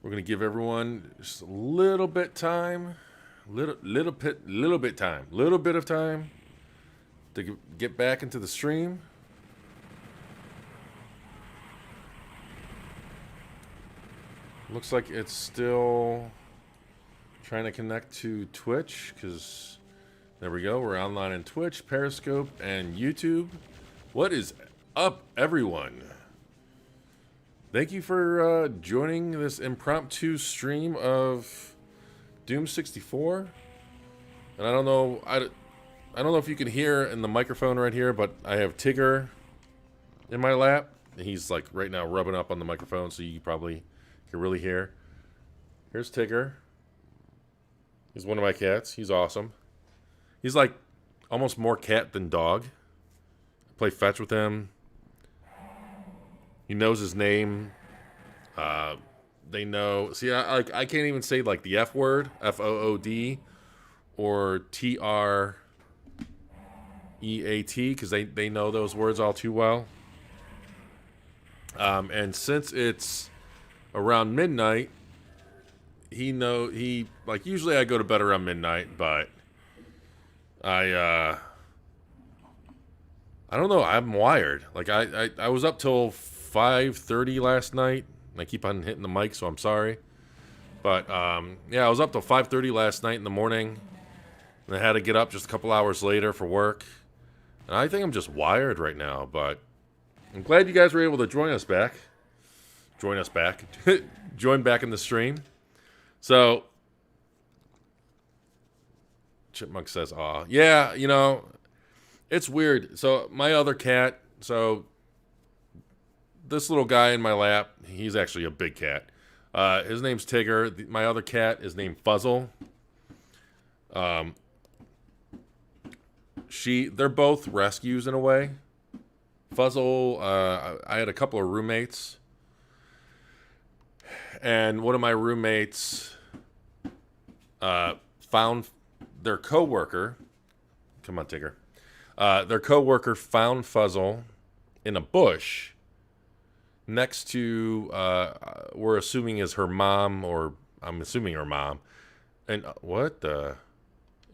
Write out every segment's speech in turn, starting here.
We're gonna give everyone just a little bit time, little bit of time to get back into the stream. Looks like it's still trying to connect to Twitch because there we go. We're online on Twitch, Periscope, and YouTube. What is up, everyone? Thank you for joining this impromptu stream of Doom 64. And I don't know, I don't know if you can hear in the microphone right here, but I have Tigger in my lap. And he's like right now rubbing up on the microphone, so you probably can really hear. Here's Tigger. He's one of my cats. He's awesome. He's like almost more cat than dog. I play fetch with him. He knows his name. They know. See, I can't even say like the F word, FOOD, or TREAT, because they know those words all too well. And since it's around midnight, he like usually I go to bed around midnight, but I don't know. I'm wired. Like I was up till 5:30 last night. I keep on hitting the mic, so I'm sorry. But yeah, I was up till 5:30 last night in the morning, and I had to get up just a couple hours later for work. And I think I'm just wired right now. But I'm glad you guys were able to join us back. Join back in the stream. So Chipmunk says, "Aw, yeah, you know, it's weird." So my other cat, so this little guy in my lap, he's actually a big cat. His name's Tigger. My other cat is named Fuzzle. They're both rescues in a way. Fuzzle, I had a couple of roommates, and one of my roommates found their coworker. Come on, Tigger. Their coworker found Fuzzle in a bush next to, we're assuming is her mom, or I'm assuming her mom. And what the?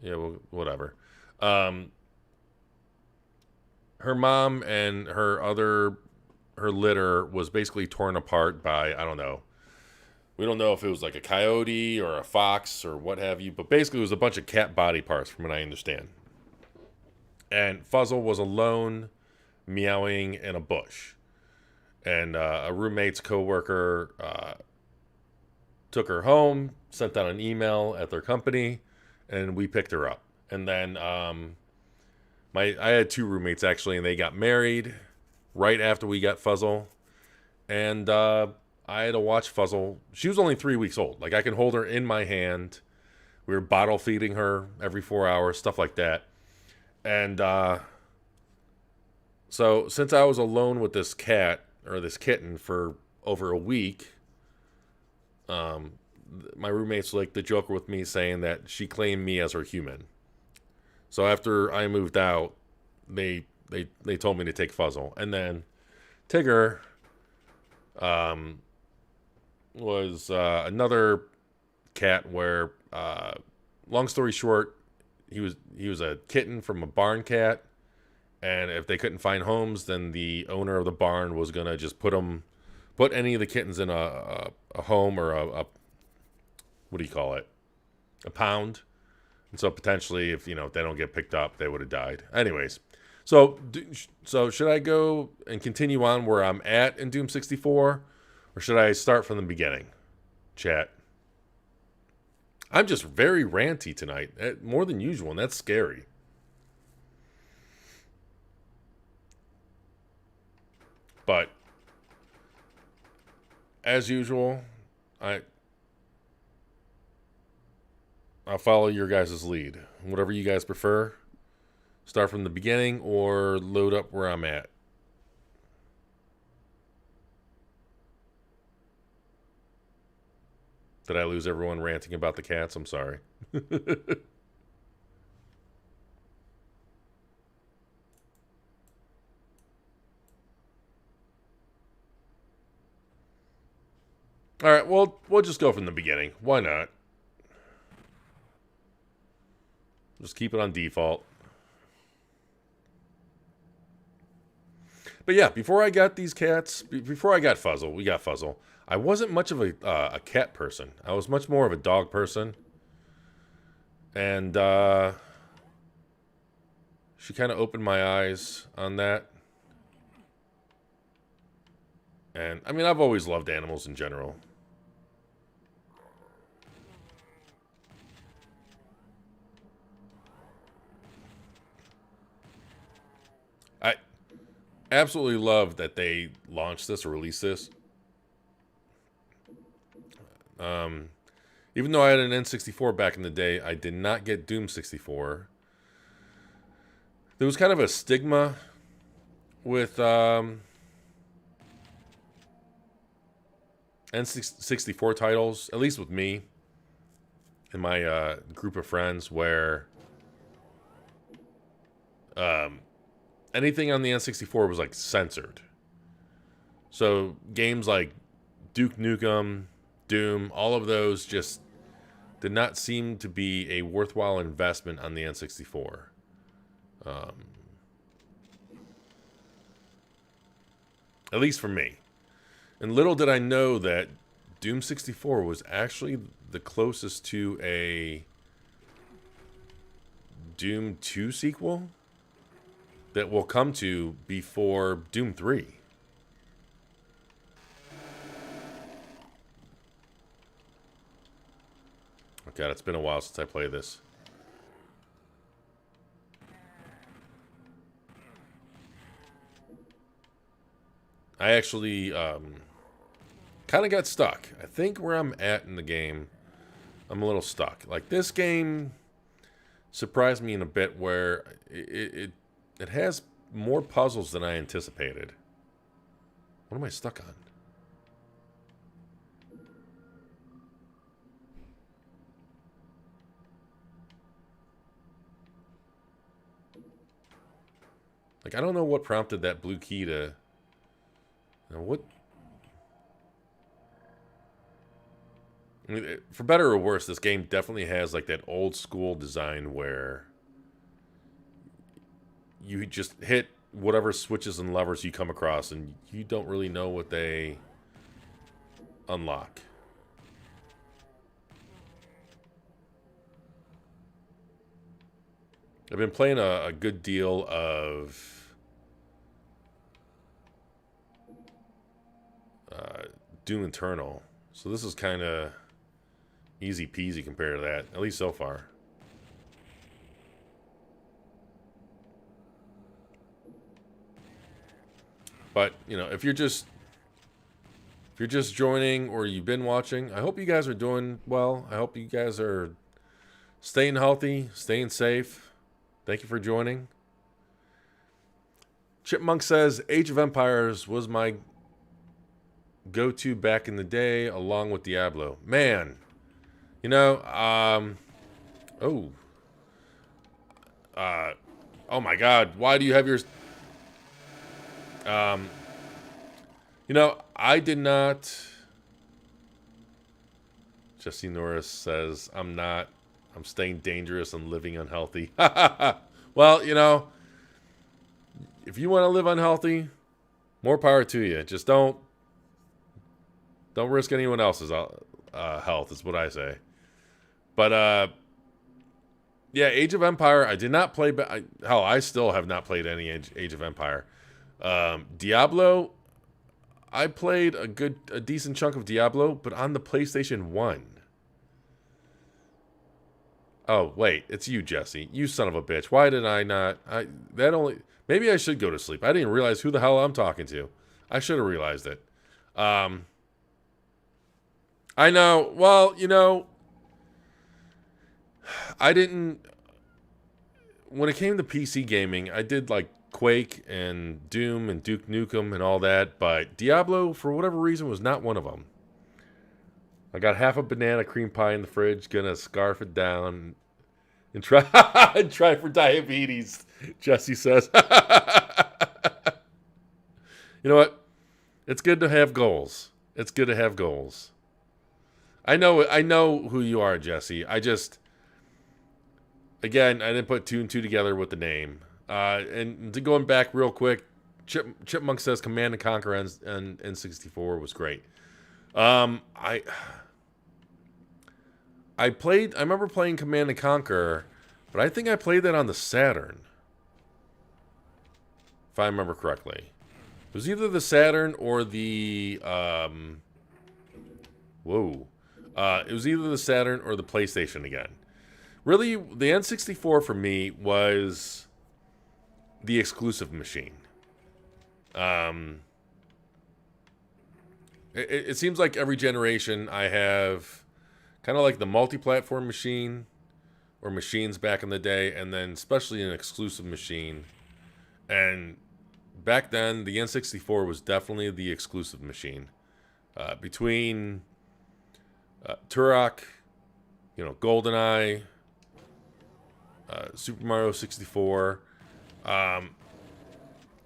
Yeah, well, whatever. Her mom and her litter was basically torn apart by, I don't know. We don't know if it was like a coyote or a fox or what have you, but basically it was a bunch of cat body parts from what I understand. And Fuzzle was alone, meowing in a bush. And a roommate's coworker took her home, sent out an email at their company, and we picked her up. And then I had two roommates actually, and they got married right after we got Fuzzle. And I had to watch Fuzzle. She was only 3 weeks old. Like I can hold her in my hand. We were bottle feeding her every 4 hours, stuff like that. And so since I was alone with this cat or this kitten for over a week, my roommates like to joke with me saying that she claimed me as her human. So after I moved out, they told me to take Fuzzle, and then Tigger was another cat where, long story short, he was a kitten from a barn cat, and if they couldn't find homes, then the owner of the barn was gonna just put any of the kittens in a home, or a what do you call it, a pound. And so potentially, if they don't get picked up, they would have died. Anyways, so should I go and continue on where I'm at in Doom 64, or should I start from the beginning? Chat. I'm just very ranty tonight, more than usual, and that's scary. But as usual, I'll follow your guys' lead. Whatever you guys prefer. Start from the beginning or load up where I'm at. Did I lose everyone ranting about the cats? I'm sorry. All right, well, we'll just go from the beginning. Why not? Just keep it on default. But yeah, before I got these cats, before I got Fuzzle, we got Fuzzle, I wasn't much of a cat person. I was much more of a dog person. And she kind of opened my eyes on that. And, I mean, I've always loved animals in general. I absolutely love that they launched this or released this. Even though I had an N64 back in the day, I did not get Doom 64. There was kind of a stigma with N64 titles, at least with me and my group of friends, where anything on the N64 was like censored. So games like Duke Nukem, Doom, all of those just did not seem to be a worthwhile investment on the N64. At least for me. And little did I know that Doom 64 was actually the closest to a Doom 2 sequel that we'll come to before Doom 3. Oh God, it's been a while since I played this. I actually kind of got stuck. I think where I'm at in the game, I'm a little stuck. Like, this game surprised me in a bit where it has more puzzles than I anticipated. What am I stuck on? Like, I don't know what prompted that blue key to... Now, what... I mean, for better or worse, this game definitely has, like, that old school design where you just hit whatever switches and levers you come across, and you don't really know what they unlock. I've been playing a good deal of Doom Eternal, so this is kind of easy peasy compared to that, at least so far. But, you know, if you're just joining or you've been watching, I hope you guys are doing well. I hope you guys are staying healthy, staying safe. Thank you for joining. Chipmunk says, Age of Empires was my go-to back in the day, along with Diablo. Man, you know, oh my God, why do you have your... You know, I did not... Jesse Norris says, I'm staying dangerous and living unhealthy. Well, you know, if you want to live unhealthy, more power to you. Just don't risk anyone else's health, is what I say. But, yeah, Age of Empire, I did not play... Hell, I still have not played any Age of Empire. Diablo, I played a decent chunk of Diablo, but on the PlayStation 1. Oh, wait, it's you, Jesse. You son of a bitch. Why did I not... Maybe I should go to sleep. I didn't realize who the hell I'm talking to. I should have realized it. I know. Well, you know, I didn't... When it came to PC gaming, I did, like, Quake and Doom and Duke Nukem and all that, but Diablo, for whatever reason, was not one of them. I got half a banana cream pie in the fridge, gonna scarf it down and try for diabetes, Jesse says. You know what? It's good to have goals. It's good to have goals. I know who you are, Jesse. Again, I didn't put two and two together with the name. And to going back real quick, Chipmunk says Command and Conquer and N64 was great. I remember playing Command and Conquer, but I think I played that on the Saturn, if I remember correctly. It was either the Saturn or the it was either the Saturn or the PlayStation again. Really, the N64 for me was the exclusive machine. It seems like every generation I have kind of like the multi-platform machine or machines back in the day, and then especially an exclusive machine. And back then, the N64 was definitely the exclusive machine. Between Turok, GoldenEye, Super Mario 64.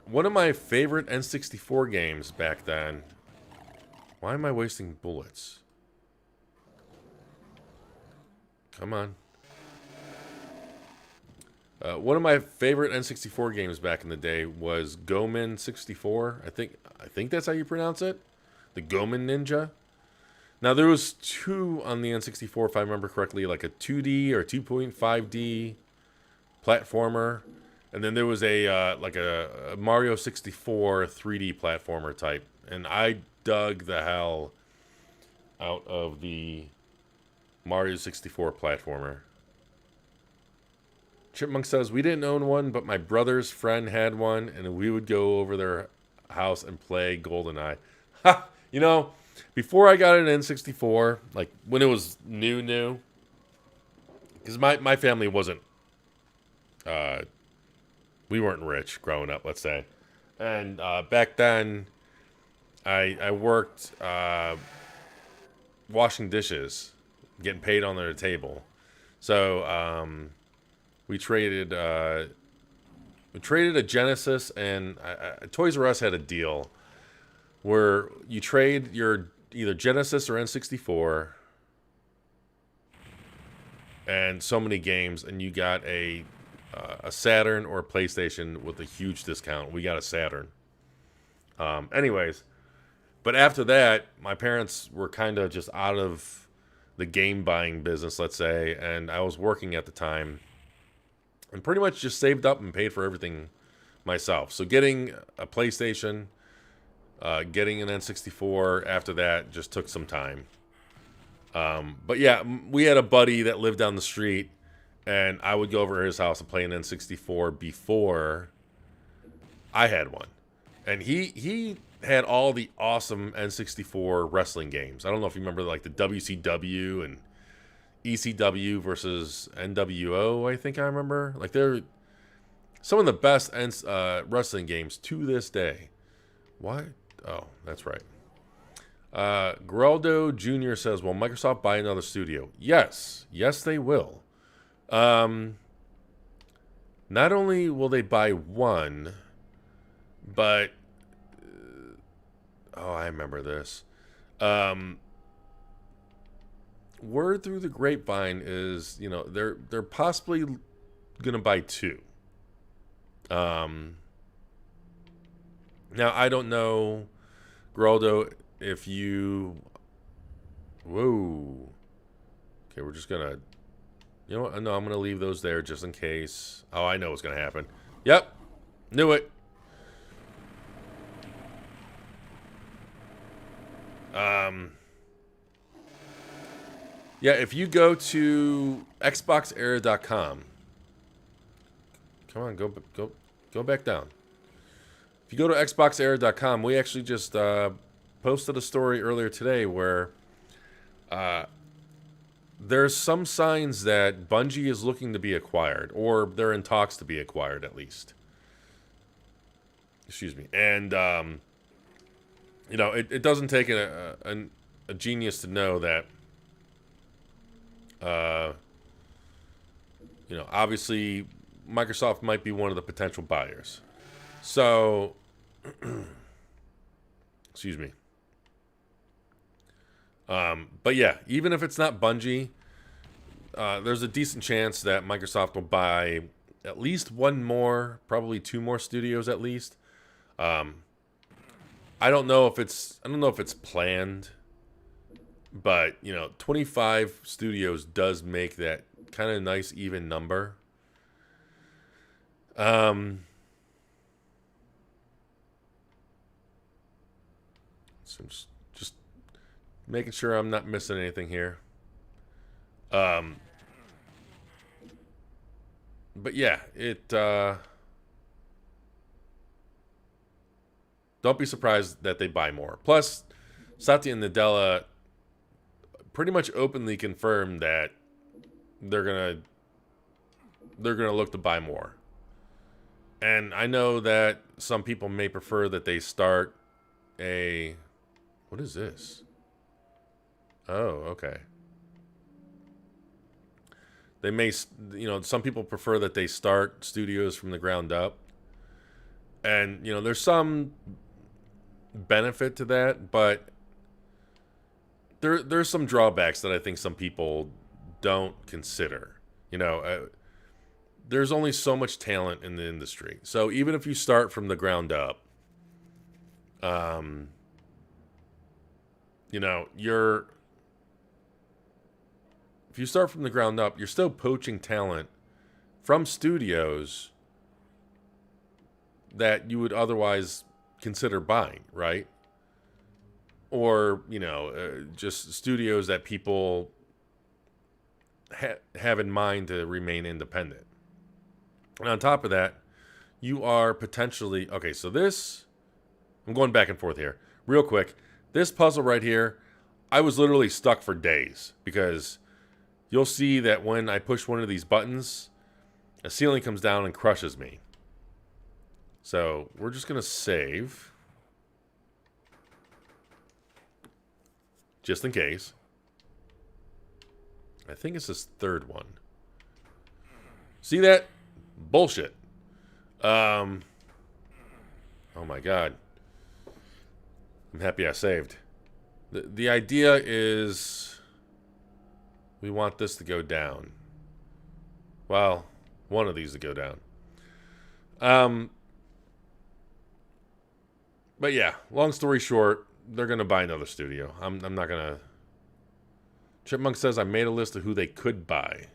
One of my favorite N64 games back then. Why am I wasting bullets? Come on. One of my favorite N64 games back in the day was Goemon 64. I think that's how you pronounce it. The Goemon Ninja. Now there was two on the N64, if I remember correctly, like a 2D or 2.5D platformer, and then there was a Mario 64 3D platformer type, and I dug the hell out of the Mario 64 platformer. Chipmunk says, we didn't own one, but my brother's friend had one, and we would go over their house and play GoldenEye. Ha! Before I got an N64, like when it was new, because my family wasn't, we weren't rich growing up, let's say. And back then, I worked washing dishes, getting paid on their table. So we traded a Genesis, and Toys R Us had a deal where you trade your either Genesis or N64 and so many games, and you got a Saturn or a PlayStation with a huge discount. We got a Saturn. Anyways, but after that, my parents were kind of just out of the game buying business, let's say, and I was working at the time, and pretty much just saved up and paid for everything myself. So getting a PlayStation, getting an N64 after that just took some time. But yeah, we had a buddy that lived down the street, and I would go over to his house and play an N64 before I had one. And he had all the awesome N64 wrestling games. I don't know if you remember like the WCW and ECW versus NWO, I think I remember. Like they're some of the best wrestling games to this day. What? Oh, that's right. Geraldo Jr. says, will Microsoft buy another studio? Yes, they will. Not only will they buy one, but I remember this. Word through the grapevine is, they're possibly gonna buy two. Now I don't know, Geraldo, if you. Whoa. Okay, we're just gonna. You know what? No, I'm gonna leave those there just in case. Oh, I know what's gonna happen. Yep, knew it. Yeah, if you go to XboxEra.com, come on, go back down. If you go to XboxEra.com, we actually just posted a story earlier today where there's some signs that Bungie is looking to be acquired, or they're in talks to be acquired at least. Excuse me. And it doesn't take a genius to know that obviously Microsoft might be one of the potential buyers. So excuse me. But yeah, even if it's not Bungie, there's a decent chance that Microsoft will buy at least one more, probably two more studios at least. I don't know if it's planned, but 25 studios does make that kind of nice even number. So just making sure I'm not missing anything here. But yeah, don't be surprised that they buy more. Plus, Satya and Nadella pretty much openly confirmed that they're gonna look to buy more. And I know that some people may prefer that they start a... What is this? Oh, okay. They may, some people prefer that they start studios from the ground up. And, there's some benefit to that, but there's some drawbacks that I think some people don't consider. There's only so much talent in the industry. So even if you start from the ground up, if you start from the ground up, you're still poaching talent from studios that you would otherwise consider buying, right? Or, just studios that people have in mind to remain independent. And on top of that, you are potentially... Okay, so this... I'm going back and forth here. Real quick. This puzzle right here, I was literally stuck for days. Because you'll see that when I push one of these buttons, a ceiling comes down and crushes me. So, we're just going to save. Just in case. I think it's this third one. See that? Bullshit. Oh my god. I'm happy I saved. The idea is we want this to go down. Well, one of these to go down. But yeah, long story short, they're going to buy another studio. I'm not going to... Chipmunk says I made a list of who they could buy.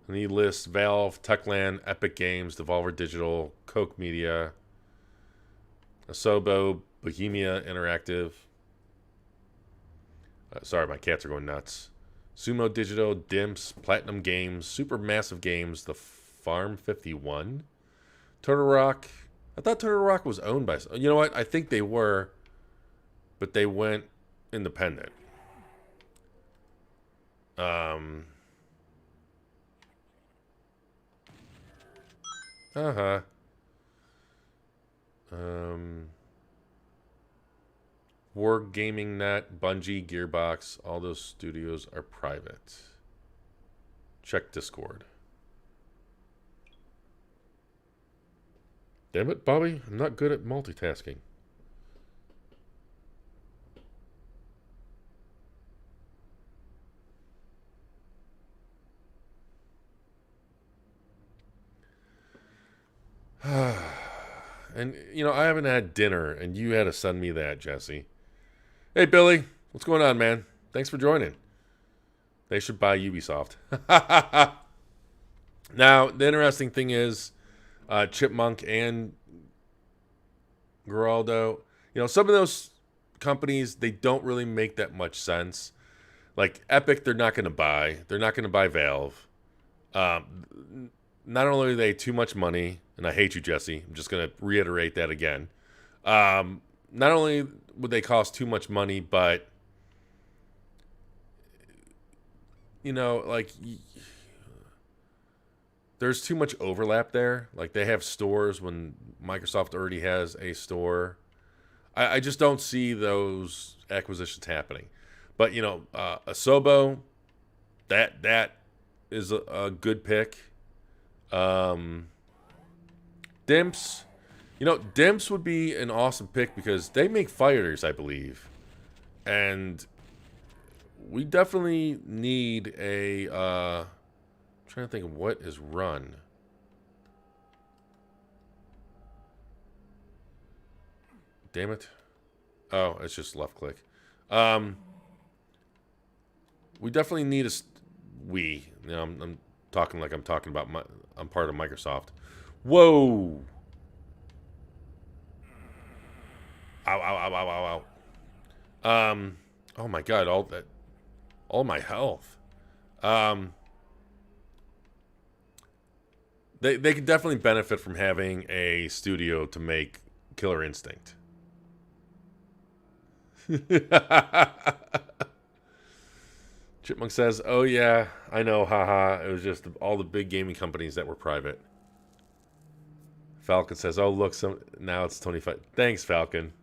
And he lists Valve, Techland, Epic Games, Devolver Digital, Koch Media, Asobo, Bohemia Interactive. Sorry, my cats are going nuts. Sumo Digital, Dimps, Platinum Games, Supermassive Games, The Farm 51, Turtle Rock. I thought Turtle Rock was owned by... You know what? I think they were, but they went independent. War Gaming Net, Bungie, Gearbox, all those studios are private. Check Discord. Damn it, Bobby. I'm not good at multitasking. And, I haven't had dinner, and you had to send me that, Jesse. Hey, Billy. What's going on, man? Thanks for joining. They should buy Ubisoft. Now, the interesting thing is, Chipmunk and Geraldo, some of those companies, they don't really make that much sense. Like, Epic, they're not going to buy. They're not going to buy Valve. Not only are they too much money, and I hate you, Jesse. I'm just going to reiterate that again. Not only would they cost too much money, but, there's too much overlap there. Like, they have stores when Microsoft already has a store. I just don't see those acquisitions happening. But, Asobo, that is a good pick. Dimps, Dimps would be an awesome pick because they make fighters, I believe. And we definitely need a, I'm trying to think of what is run. Damn it. Oh, it's just left click. We definitely need you know, I'm talking like I'm talking about I'm part of Microsoft. Whoa. Ow, ow, ow, ow, ow, ow. Oh my God, all my health. They could definitely benefit from having a studio to make Killer Instinct. Chipmunk says, "Oh yeah, I know, haha. It was just all the big gaming companies that were private." Falcon says, "Oh look, now it's 25." Thanks, Falcon.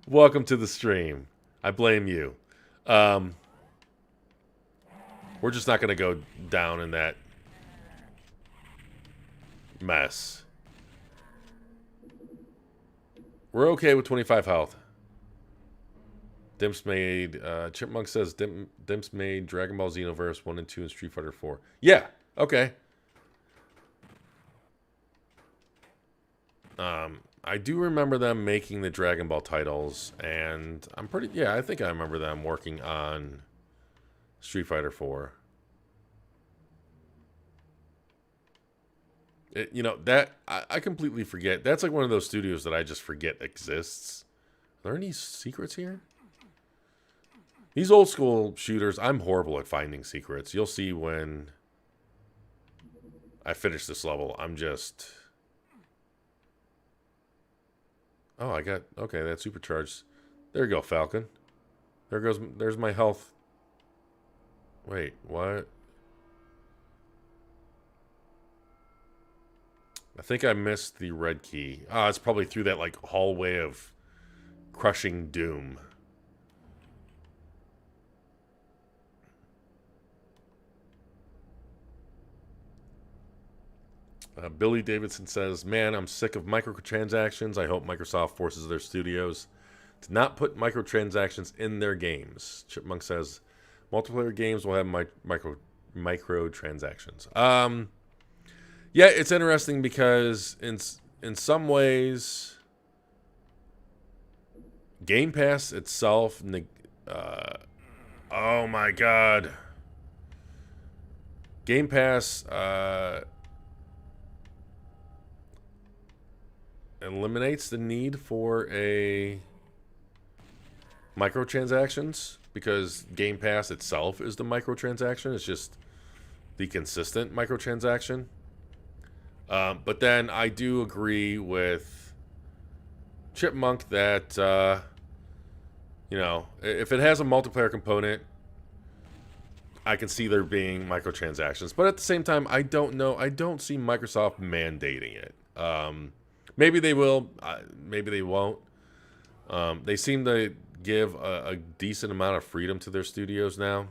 Welcome to the stream. I blame you. We're just not gonna go down in that mess. We're okay with 25 health. Dimps made, Chipmunk says, Dimps made Dragon Ball Xenoverse 1 and 2 and Street Fighter 4. Yeah, okay. I do remember them making the Dragon Ball titles, and I think I remember them working on Street Fighter 4. You know, that, I completely forget. That's like one of those studios that I just forget exists. Are there any secrets here? These old school shooters, I'm horrible at finding secrets. You'll see when I finish this level. I'm just... Oh, okay, that's supercharged. There you go, Falcon. There's my health. Wait, what? I think I missed the red key. Ah, it's probably through that, like, hallway of crushing doom. Billy Davidson says, "Man, I'm sick of microtransactions. I hope Microsoft forces their studios to not put microtransactions in their games." Chipmunk says, "Multiplayer games will have microtransactions." Yeah, it's interesting because in some ways, Game Pass itself, oh my God, Game Pass eliminates the need for a microtransactions because Game Pass itself is the microtransaction. It's just the consistent microtransaction. But then I do agree with Chipmunk that, you know, if it has a multiplayer component, I can see there being microtransactions. But at the same time, I don't know. I don't see Microsoft mandating it. Maybe they will. Maybe they won't. They seem to give a decent amount of freedom to their studios now.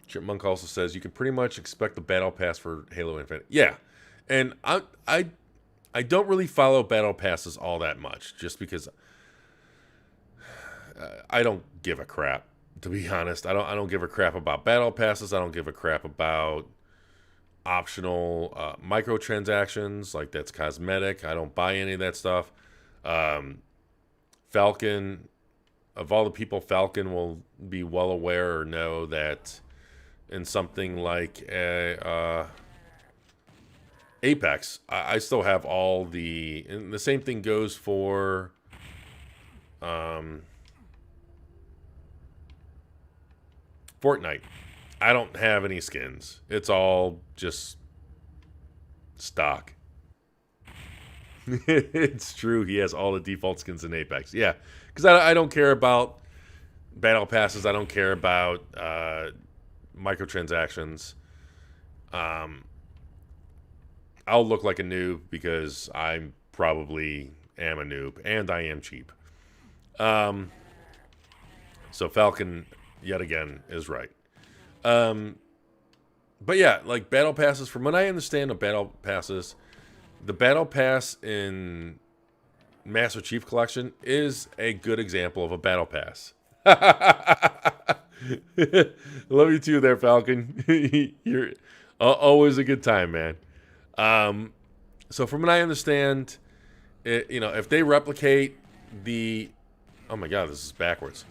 Chipmunk also says you can pretty much expect the battle pass for Halo Infinite. Yeah, and I don't really follow battle passes all that much, just because I don't give a crap. To be honest, I don't give a crap about battle passes. I don't give a crap about optional microtransactions, like that's cosmetic. I don't buy any of that stuff. Falcon, of all the people, Falcon will be well aware or know that in something like Apex, I still have all the, and the same thing goes for Fortnite. I don't have any skins. It's all just stock. It's true. He has all the default skins in Apex. Yeah, because I don't care about battle passes. I don't care about microtransactions. I'll look like a noob because I probably am a noob and I am cheap. So Falcon, yet again, is right. But yeah, like battle passes, from what I understand of battle passes, the Battle Pass in Master Chief Collection is a good example of a Battle Pass. Love you too there, Falcon. You're always a good time, man. So from what I understand, if they replicate the... Oh my god, this is backwards.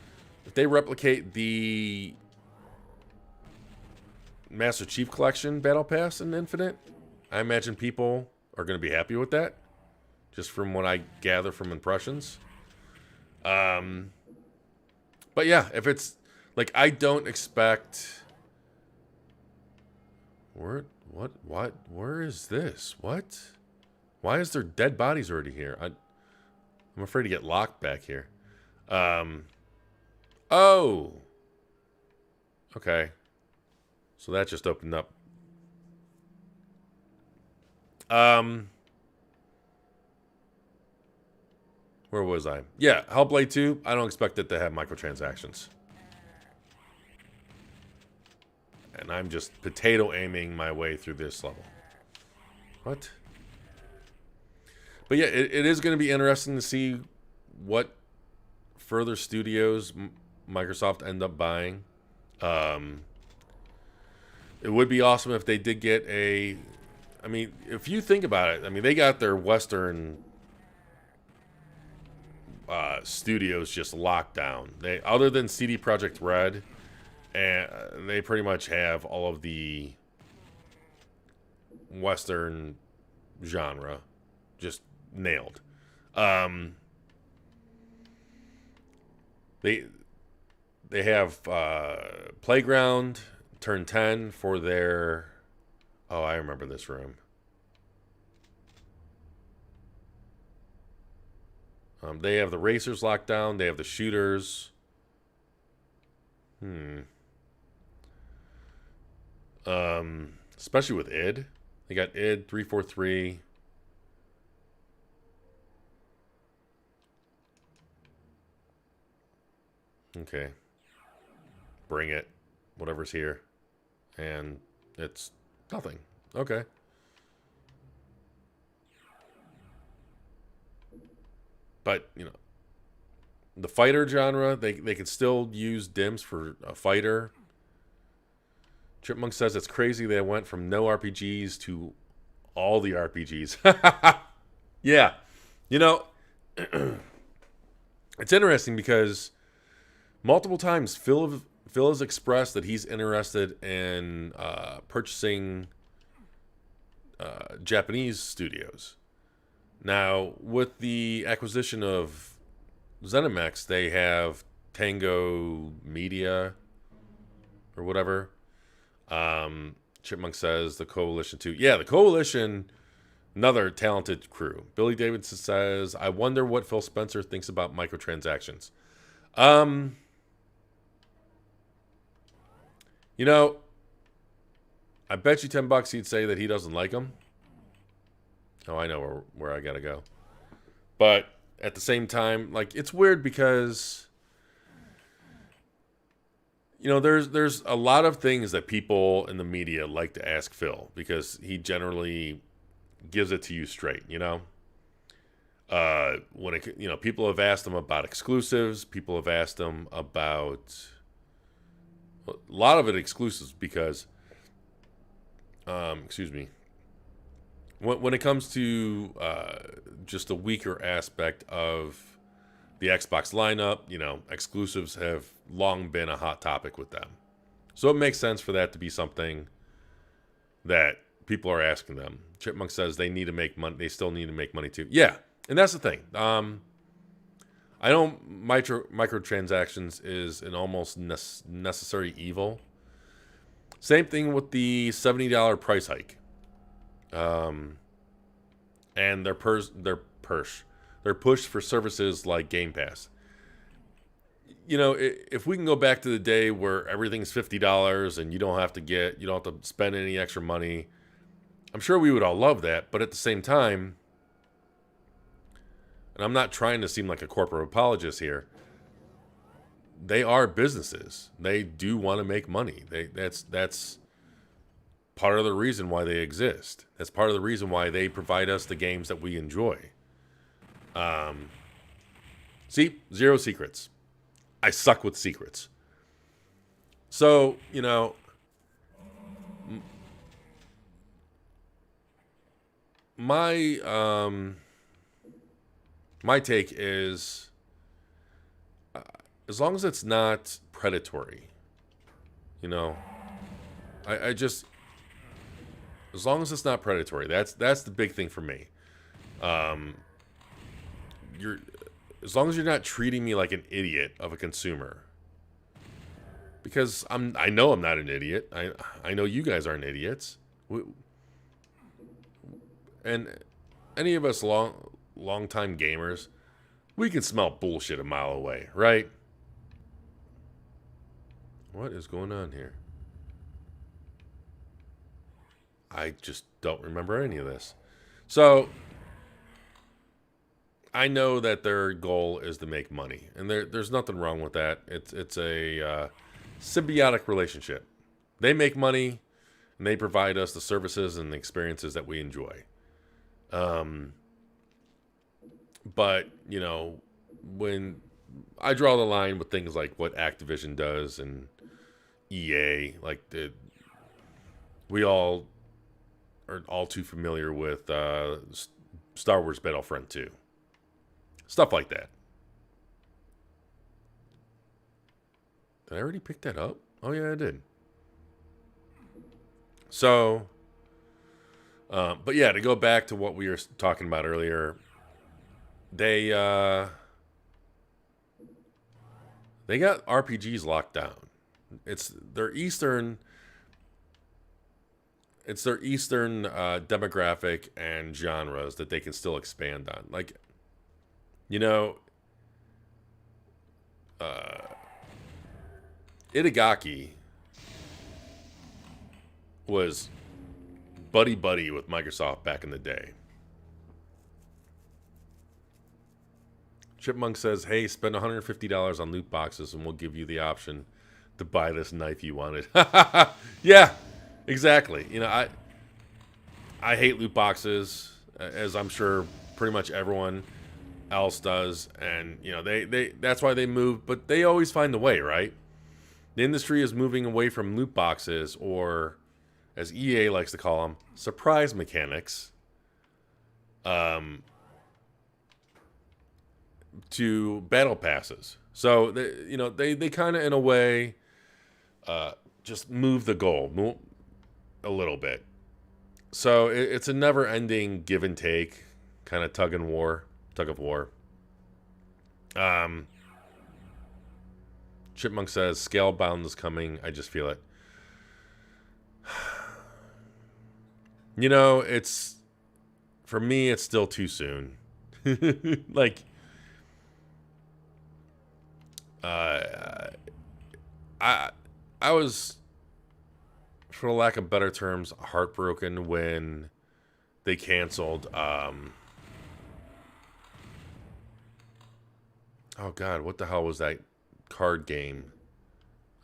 If they replicate the Master Chief Collection Battle Pass in Infinite, I imagine people are going to be happy with that. Just from what I gather from impressions. But yeah, if it's... Like, I don't expect... Where is this? What? Why is there dead bodies already here? I'm afraid to get locked back here. Oh. Okay. So that just opened up. Where was I? Yeah, Hellblade 2. I don't expect it to have microtransactions. And I'm just potato aiming my way through this level. What? But yeah, it is going to be interesting to see what further studios Microsoft end up buying. It would be awesome if they did get a... I mean, if you think about it, I mean, they got their Western studios just locked down. They, other than CD Projekt Red, and they pretty much have all of the Western genre just nailed. They have Playground, Turn 10 for their... Oh, I remember this room. They have the racers locked down. They have the shooters. Especially with id. They got id 343. Okay. Bring it. Whatever's here. And it's nothing. Okay. But, the fighter genre, they can still use DIMS for a fighter. Chipmunk says it's crazy they went from no RPGs to all the RPGs. Yeah. It's interesting because multiple times Phil has expressed that he's interested in purchasing Japanese studios. Now, with the acquisition of ZeniMax, they have Tango Media or whatever. Chipmunk says the Coalition too. Yeah, the Coalition, another talented crew. Billy Davidson says, I wonder what Phil Spencer thinks about microtransactions. I bet you $10 he'd say that he doesn't like them. Oh, I know where I gotta go. But at the same time, like, it's weird because, there's a lot of things that people in the media like to ask Phil because he generally gives it to you straight, when it, people have asked him about exclusives. People have asked him about a lot of it exclusives because, excuse me. When it comes to just a weaker aspect of the Xbox lineup, exclusives have long been a hot topic with them. So it makes sense for that to be something that people are asking them. Chipmunk says they need to make money. They still need to make money too. Yeah, and that's the thing. I know microtransactions is an almost necessary evil. Same thing with the $70 price hike. And they're pushed for services like Game Pass. If we can go back to the day where everything's $50 and you don't have to spend any extra money, I'm sure we would all love that. But at the same time, and I'm not trying to seem like a corporate apologist here, they are businesses. They do want to make money. That's part of the reason why they exist. That's part of the reason why they provide us the games that we enjoy. See, zero secrets. I suck with secrets. So, you know, my my take is, as long as it's not predatory, you know, I just, as long as it's not predatory, that's the big thing for me. Um, you're As long as you're not treating me like an idiot of a consumer, because I know I'm not an idiot. I know you guys aren't idiots. And any of us long time gamers, we can smell bullshit a mile away, right? What is going on here? I just don't remember any of this. So I know that their goal is to make money, and there's nothing wrong with that. It's a symbiotic relationship. They make money, and they provide us the services and the experiences that we enjoy. But you know, when I draw the line with things like what Activision does and EA, like we all are all too familiar with Star Wars Battlefront 2. Stuff like that. Did I already pick that up? Oh, yeah, I did. So, but yeah, to go back to what we were talking about earlier, they got RPGs locked down. It's their Eastern demographic and genres that they can still expand on. Like, you know, Itagaki was buddy with Microsoft back in the day. Chipmunk says, hey, spend $150 on loot boxes and we'll give you the option to buy this knife you wanted. Yeah, exactly. You know, I hate loot boxes, as I'm sure pretty much everyone else does, and you know they that's why they move, but they always find a way, right? The industry is moving away from loot boxes, or as EA likes to call them, surprise mechanics, to battle passes. So they kind of in a way just move the goal a little bit. So it's a never-ending give and take, kind of tug of war. Chipmunk says, Scalebound is coming. I just feel it. You know, for me, it's still too soon. Like, I was, for lack of better terms, heartbroken when they canceled, oh God, what the hell was that card game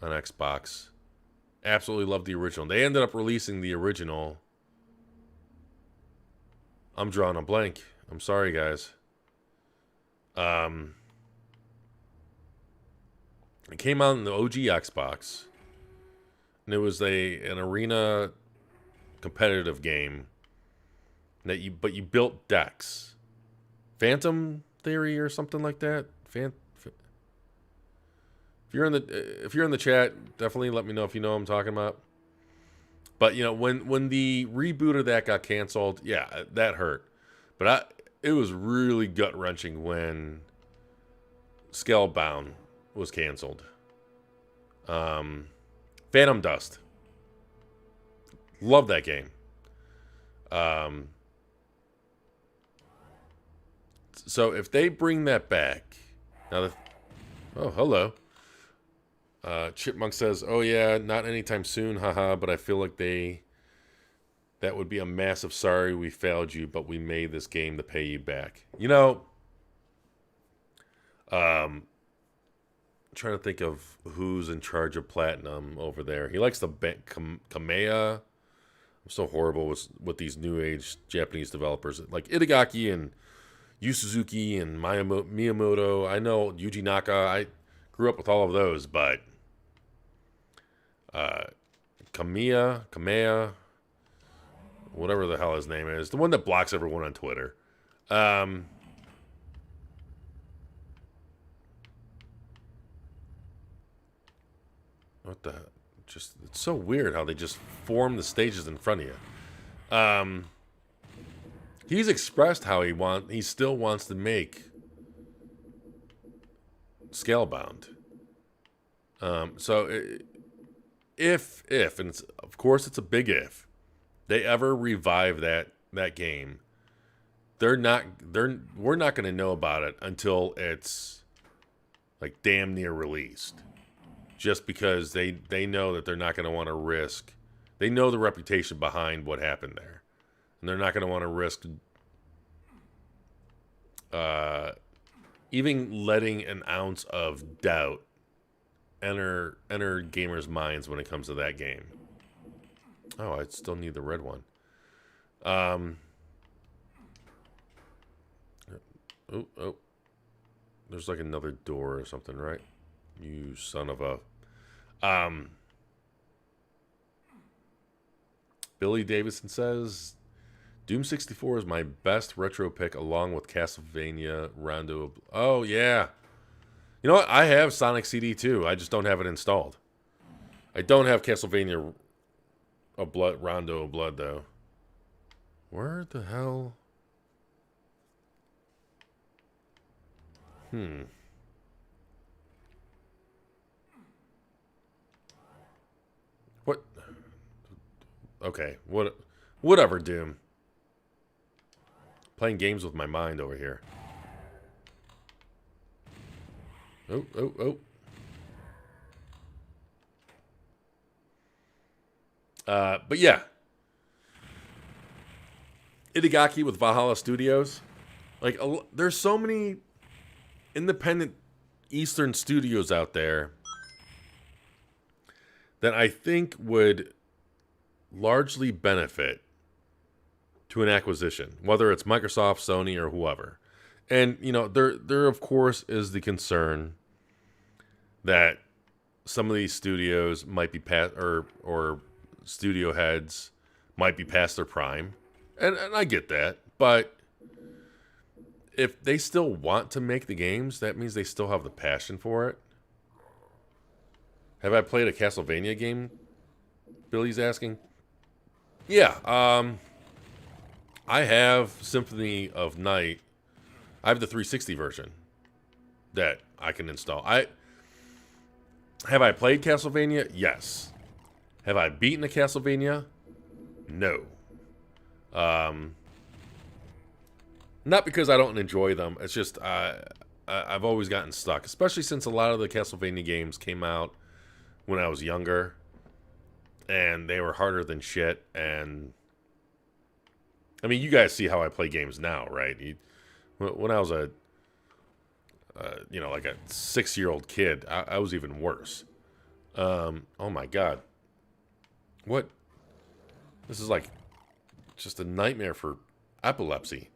on Xbox? Absolutely loved the original. They ended up releasing the original. I'm drawing a blank. I'm sorry, guys. It came out in the OG Xbox, and it was an arena competitive game that you built decks. Phantom Theory or something like that. If you're in the chat, definitely let me know if you know what I'm talking about. But you know, when the reboot of that got canceled, yeah, that hurt. But it was really gut wrenching when Scalebound was canceled. Phantom Dust, love that game. So if they bring that back, now oh, hello. Chipmunk says, oh yeah, not anytime soon, haha, but I feel like that would be a massive sorry we failed you, but we made this game to pay you back. You know, I'm trying to think of who's in charge of Platinum over there. He likes the Kamea so horrible with these new age Japanese developers like Itagaki and Yu Suzuki and Miyamoto. I know Yuji Naka. I grew up with all of those, but Kamea, whatever the hell his name is, the one that blocks everyone on Twitter. What the? Just it's so weird how they just form the stages in front of you. He's expressed how he still wants to make Scalebound. So if and of course it's a big if, they ever revive that game, we're not going to know about it until it's like damn near released. Just because they know that they're not going to want to risk. They know the reputation behind what happened there. And they're not going to want to risk even letting an ounce of doubt enter gamers' minds when it comes to that game. Oh, I still need the red one. Oh. There's like another door or something, right? You son of a... Billy Davison says, Doom 64 is my best retro pick along with Castlevania Rondo. Oh, yeah. You know what? I have Sonic CD too. I just don't have it installed. I don't have Castlevania Rondo of Blood, though. Where the hell? What? Okay. Whatever, Doom. Playing games with my mind over here. Oh. But yeah. Itagaki with Valhalla Studios. Like, there's so many independent Eastern studios out there that I think would largely benefit to an acquisition, whether it's Microsoft, Sony, or whoever. And, you know, there of course is the concern that some of these studios might be past, or studio heads might be past their prime. And I get that, but if they still want to make the games, that means they still have the passion for it. Have I played a Castlevania game? Billy's asking. Yeah, I have Symphony of Night. I have the 360 version that I can install. Have I played Castlevania? Yes. Have I beaten a Castlevania? No. Not because I don't enjoy them. It's just I've always gotten stuck, especially since a lot of the Castlevania games came out when I was younger, and they were harder than shit. And I mean, you guys see how I play games now, right? When I was like a 6-year-old kid, I was even worse. Oh my God. What? This is like just a nightmare for epilepsy.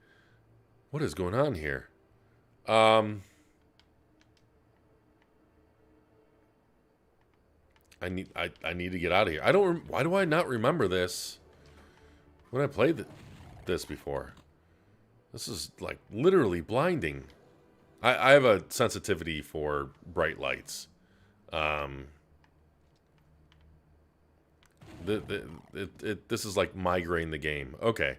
What is going on here? I need to get out of here. Why do I not remember this when I played this before? This is like literally blinding. I have a sensitivity for bright lights. This is like migraine the game. Okay.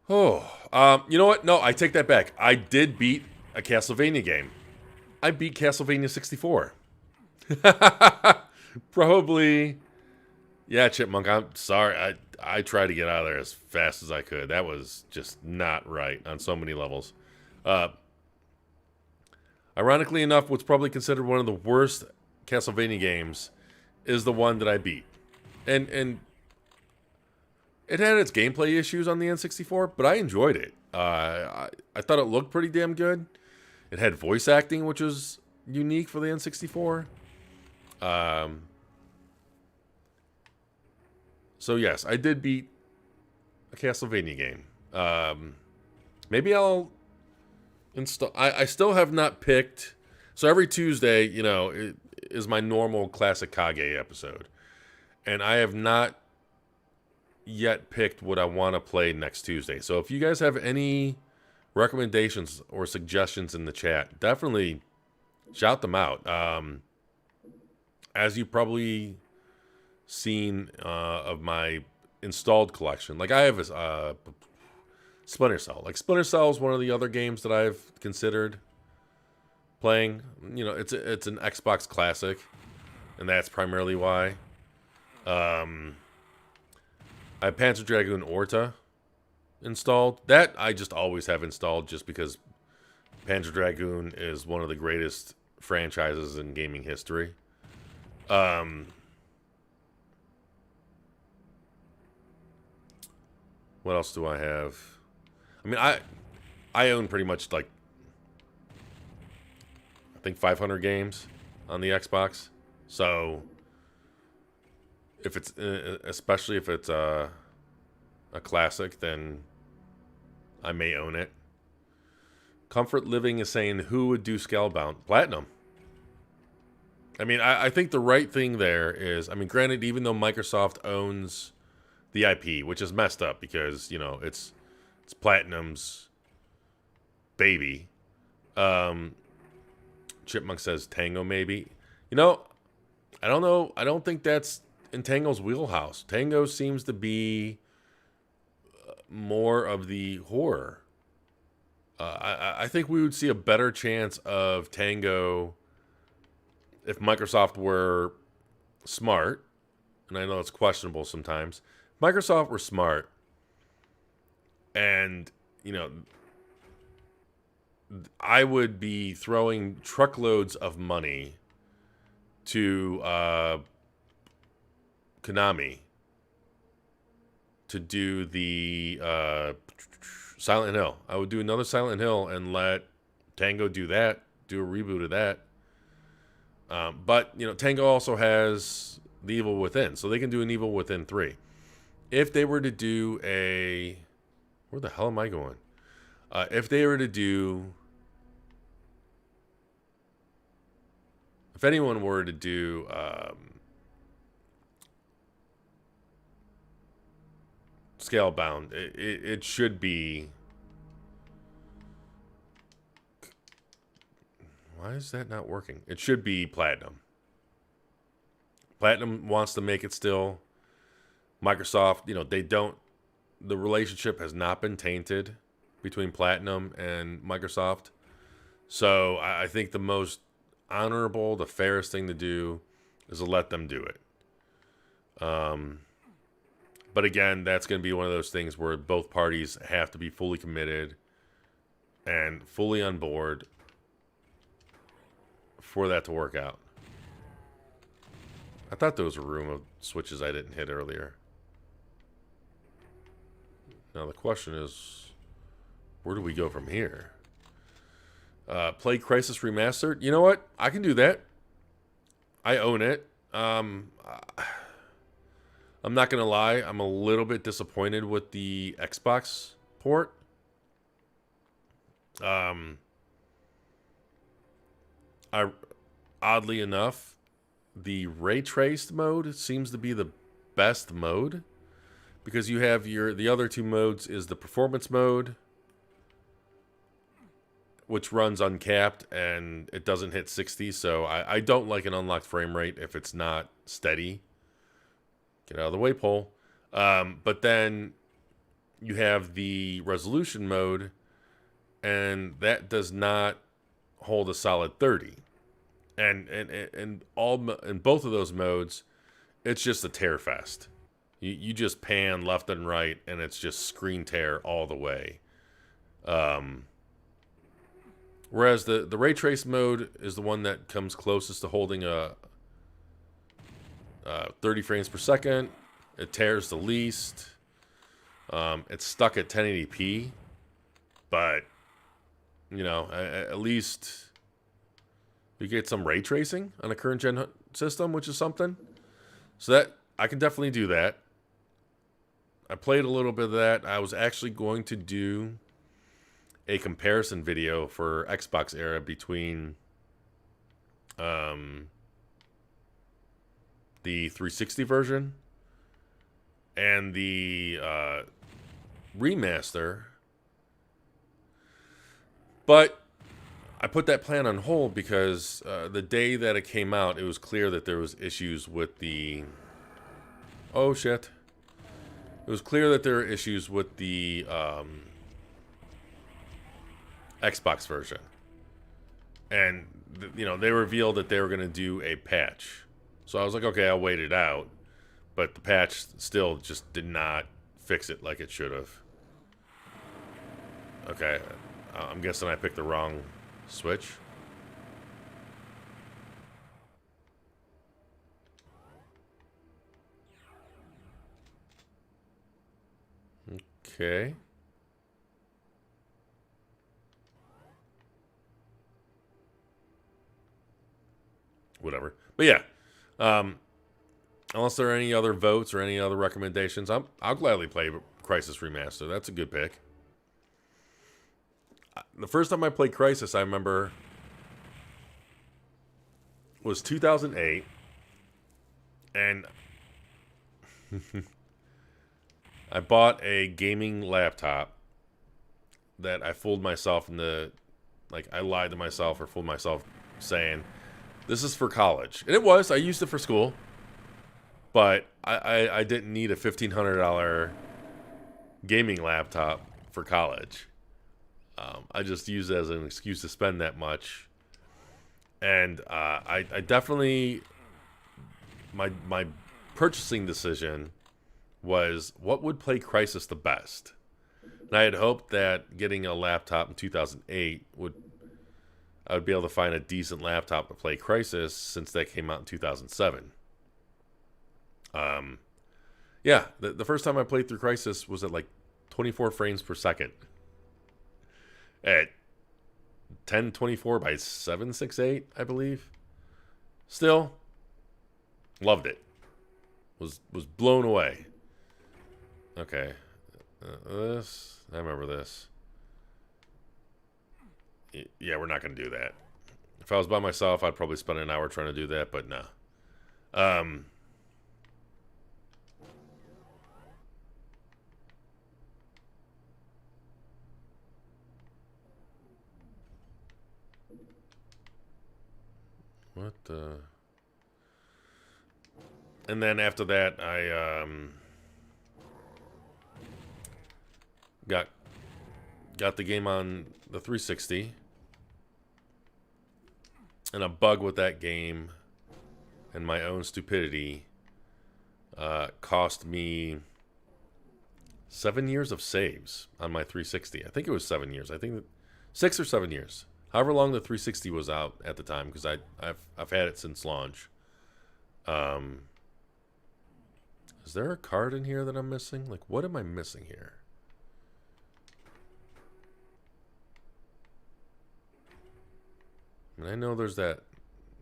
Oh, you know what? No, I take that back. I did beat a Castlevania game. I beat Castlevania 64. Probably. Yeah, Chipmunk, I'm sorry. I tried to get out of there as fast as I could. That was just not right on so many levels. Ironically enough, what's probably considered one of the worst Castlevania games is the one that I beat. And it had its gameplay issues on the N64, but I enjoyed it. I thought it looked pretty damn good. It had voice acting, which was unique for the N64. So yes, I did beat a Castlevania game. Maybe I'll install. I still have not picked. So every Tuesday, it is my normal Classic Kage episode, and I have not yet picked what I want to play next Tuesday. So if you guys have any recommendations or suggestions in the chat, definitely shout them out. As you probably seen of my installed collection, like I have a Splinter Cell. Like Splinter Cell is one of the other games that I've considered playing. It's an Xbox classic, and that's primarily why. I have Panzer Dragoon Orta installed. That I just always have installed just because Panzer Dragoon is one of the greatest franchises in gaming history. What else do I have? I mean, I own pretty much like I think 500 games on the Xbox. So if it's especially if it's a classic, then I may own it. Comfort Living is saying, who would do Scalebound? Platinum. I mean, I think the right thing there is, I mean, granted, even though Microsoft owns the IP, which is messed up because, it's Platinum's baby. Chipmunk says Tango maybe. I don't know. I don't think that's in Tango's wheelhouse. Tango seems to be more of the horror. I think we would see a better chance of Tango if Microsoft were smart, and I know it's questionable sometimes. If Microsoft were smart, and I would be throwing truckloads of money to Konami to do the Silent Hill. I would do another Silent Hill and let Tango do that, do a reboot of that. But Tango also has the Evil Within, so they can do an Evil Within 3. If they were to do where the hell am I going? If they were to do, if anyone were to do Scalebound, it should be. Why is that not working? It should be Platinum. Platinum wants to make it still. Microsoft, they don't. The relationship has not been tainted between Platinum and Microsoft. So I think the most honorable, the fairest thing to do is to let them do it. But again, that's going to be one of those things where both parties have to be fully committed and fully on board for that to work out. I thought there was a room of switches I didn't hit earlier. Now the question is, where do we go from here? Play Crisis Remastered. You know what? I can do that. I own it. I'm not going to lie. I'm a little bit disappointed with the Xbox port. Oddly enough, the ray traced mode seems to be the best mode because you have the other two modes is the performance mode, which runs uncapped and it doesn't hit 60. So I don't like an unlocked frame rate if it's not steady. Get out of the way, Pole. But then you have the resolution mode, and that does not hold a solid 30. And in both of those modes, it's just a tear fest. You just pan left and right, and it's just screen tear all the way. Whereas the ray trace mode is the one that comes closest to holding a 30 frames per second. It tears the least. It's stuck at 1080p, but at least we get some ray tracing on a current gen system, which is something. So that I can definitely do that. I played a little bit of that. I was actually going to do a comparison video for XboxEra between the 360 version and the remaster, but I put that plan on hold because the day that it came out, it was clear that there was issues with the... Oh, shit. It was clear that there were issues with the Xbox version. And, you know, they revealed that they were going to do a patch. So I was like, okay, I'll wait it out. But the patch still just did not fix it like it should have. Okay, I'm guessing I picked the wrong switch. Okay. Whatever. But yeah, unless there are any other votes or any other recommendations, I'll gladly play Crysis Remaster. That's a good pick. The first time I played Crysis, I remember, was 2008, and I bought a gaming laptop that I fooled myself into, like, I lied to myself or fooled myself saying, this is for college. And it was. I used it for school. But I didn't need a $1,500 gaming laptop for college. I just used it as an excuse to spend that much. And I definitely... My purchasing decision was what would play Crysis the best. And I had hoped that getting a laptop in 2008 I would be able to find a decent laptop to play Crysis since that came out in 2007. Yeah, the first time I played through Crysis was at like 24 frames per second. At 1024 by 768, I believe. Still, loved it. Was blown away. Okay. This, I remember this. Yeah, we're not going to do that. If I was by myself, I'd probably spend an hour trying to do that, but no. What the... And then after that, I got the game on the 360. And a bug with that game and my own stupidity cost me 7 years of saves on my 360. I think it was 7 years. I think 6 or 7 years. However long the 360 was out at the time, because I've had it since launch. Is there a card in here that I'm missing? Like, what am I missing here? I mean, I know there's that...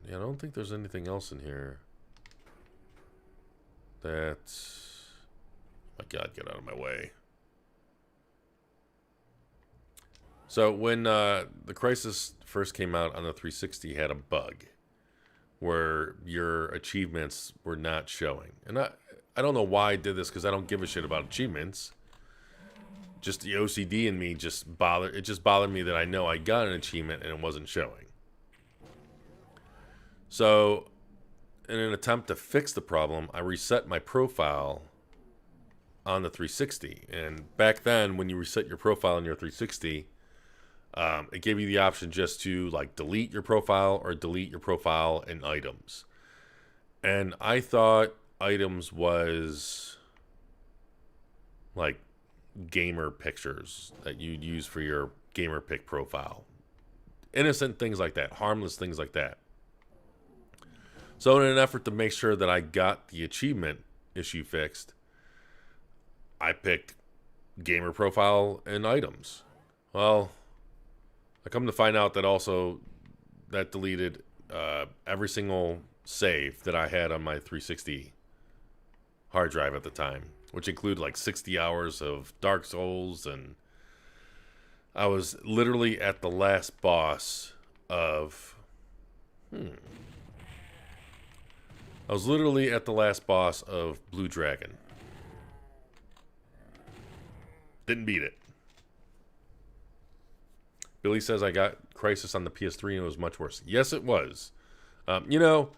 Yeah, I don't think there's anything else in here. That's... Oh my God, get out of my way. So when the Crysis first came out on the 360, had a bug where your achievements were not showing. And I don't know why I did this, because I don't give a shit about achievements. Just the OCD in me just bothered me that I know I got an achievement and it wasn't showing. So, in an attempt to fix the problem, I reset my profile on the 360. And back then, when you reset your profile on your 360, it gave you the option just to like delete your profile or delete your profile and items. And I thought items was like gamer pictures that you'd use for your gamer pic profile. Innocent things like that, harmless things like that. So in an effort to make sure that I got the achievement issue fixed, I picked gamer profile and items. Well, I come to find out that also that deleted every single save that I had on my 360 hard drive at the time. which include like 60 hours of Dark Souls, and I was literally at the last boss of I was literally at the last boss of Blue Dragon. Didn't beat it. Billy says I got Crisis on the PS3 and it was much worse. Yes, it was. You know,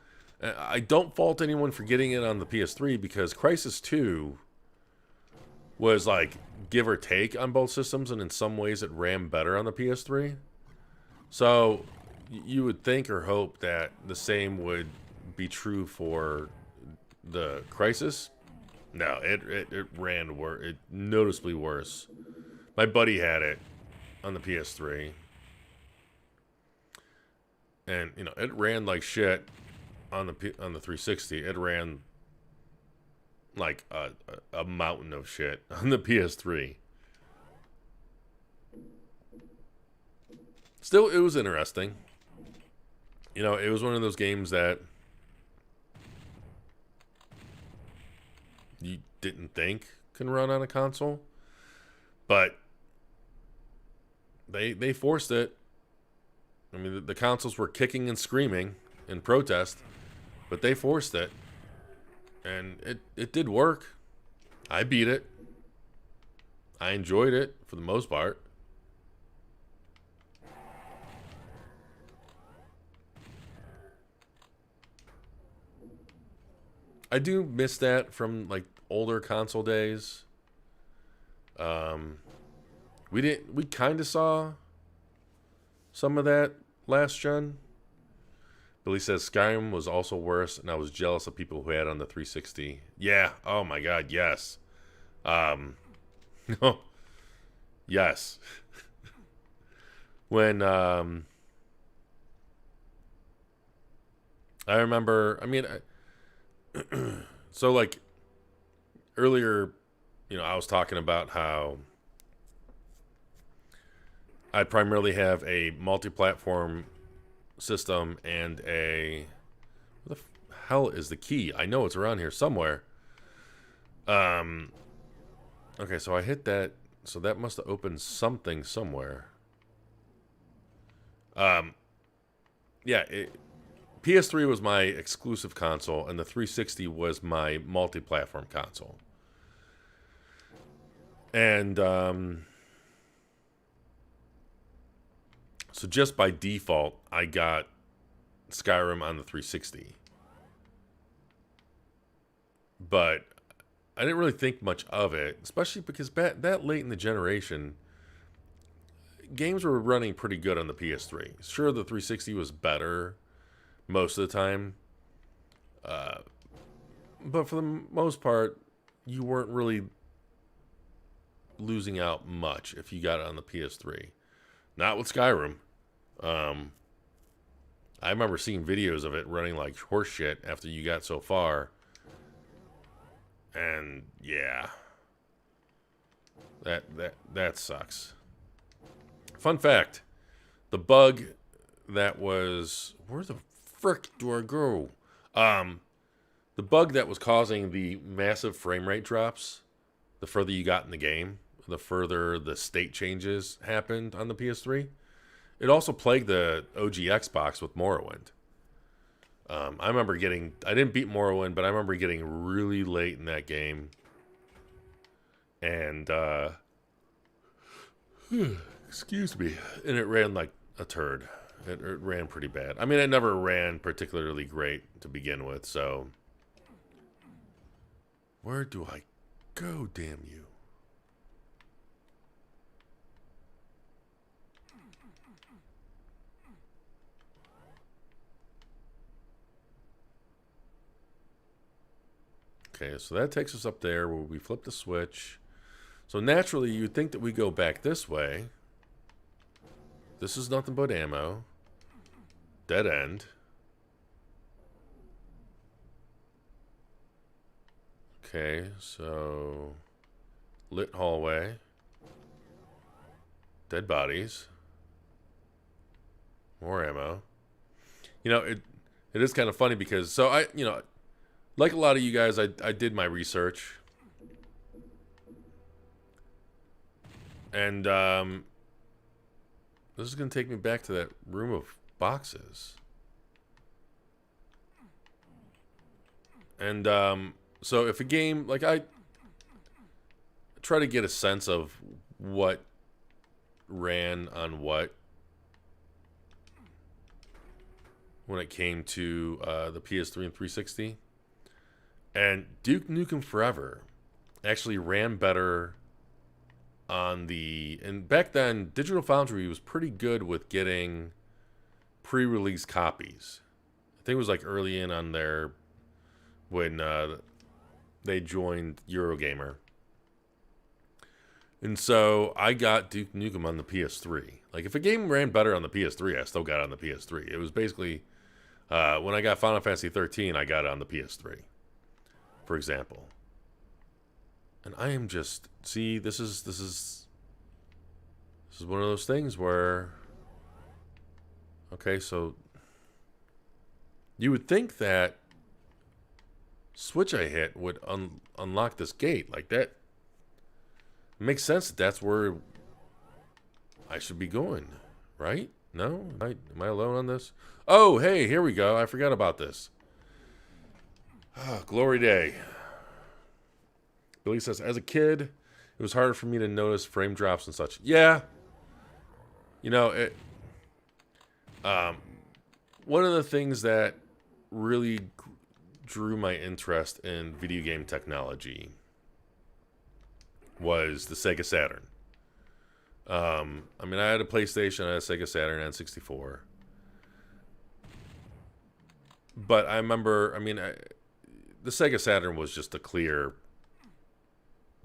I don't fault anyone for getting it on the PS3 because Crisis 2 was like give or take on both systems, and in some ways it ran better on the PS3. So you would think or hope that the same would be true for the Crisis. No, it ran it noticeably worse. My buddy had it on the PS3, and you know it ran like shit on the 360. It ran like a mountain of shit on the PS3. Still, it was interesting. You know, it was one of those games that you didn't think can run on a console, but they forced it. I mean, the consoles were kicking and screaming in protest, but they forced it, and it did work. I beat it. I enjoyed it for the most part. I do miss that from like older console days. We kind of saw some of that last gen. Billy says Skyrim was also worse, and I was jealous of people who had it on the 360. Yeah. Oh my God. Yes. Yes. When I remember. I mean. So like earlier, you know, I was talking about how I primarily have a multi-platform system and a what the hell is the key? I know it's around here somewhere. Okay, so I hit that, so that must have opened something somewhere. Yeah, PS3 was my exclusive console, and the 360 was my multi-platform console. And so just by default, I got Skyrim on the 360. But I didn't really think much of it, especially because that late in the generation, games were running pretty good on the PS3. Sure, the 360 was better most of the time, but for the most part, you weren't really losing out much if you got it on the PS3. Not with Skyrim. I remember seeing videos of it running like horse shit after you got so far, and yeah, that sucks. Fun fact: the bug that was where the frick do I go? The bug that was causing the massive frame rate drops, the further you got in the game, the further the state changes happened on the PS3. It also plagued the OG Xbox with Morrowind. I remember I didn't beat Morrowind, but I remember getting really late in that game. And, excuse me, and it ran like a turd. It ran pretty bad. I mean, it never ran particularly great to begin with, so. Where do I go, damn you? Okay, so that takes us up there where we flip the switch. So naturally, you'd think that we go back this way. This is nothing but ammo. Dead end. Okay, so lit hallway. Dead bodies. More ammo. You know, it is kind of funny because, so I, you know, like a lot of you guys, I did my research. And this is going to take me back to that room of boxes. And so if a game, like, I try to get a sense of what ran on what when it came to the PS3 and 360. And Duke Nukem Forever actually ran better on the... And back then, Digital Foundry was pretty good with getting pre-release copies. I think it was like early in on their... when they joined Eurogamer. And so I got Duke Nukem on the PS3. Like, if a game ran better on the PS3, I still got it on the PS3. It was basically... when I got Final Fantasy 13, I got it on the PS3. For example. And I am just... See, this is one of those things where... Okay, so... You would think that switch I hit would unlock this gate. Like, that... It makes sense that that's where I should be going. Right? No? Am I alone on this? Oh, hey, here we go. I forgot about this. Oh, glory day. Billy says, as a kid, it was harder for me to notice frame drops and such. Yeah. You know, one of the things that really drew my interest in video game technology was the Sega Saturn. I mean, I had a PlayStation, I had a Sega Saturn, and N64. But I remember, I mean, the Sega Saturn was just a clear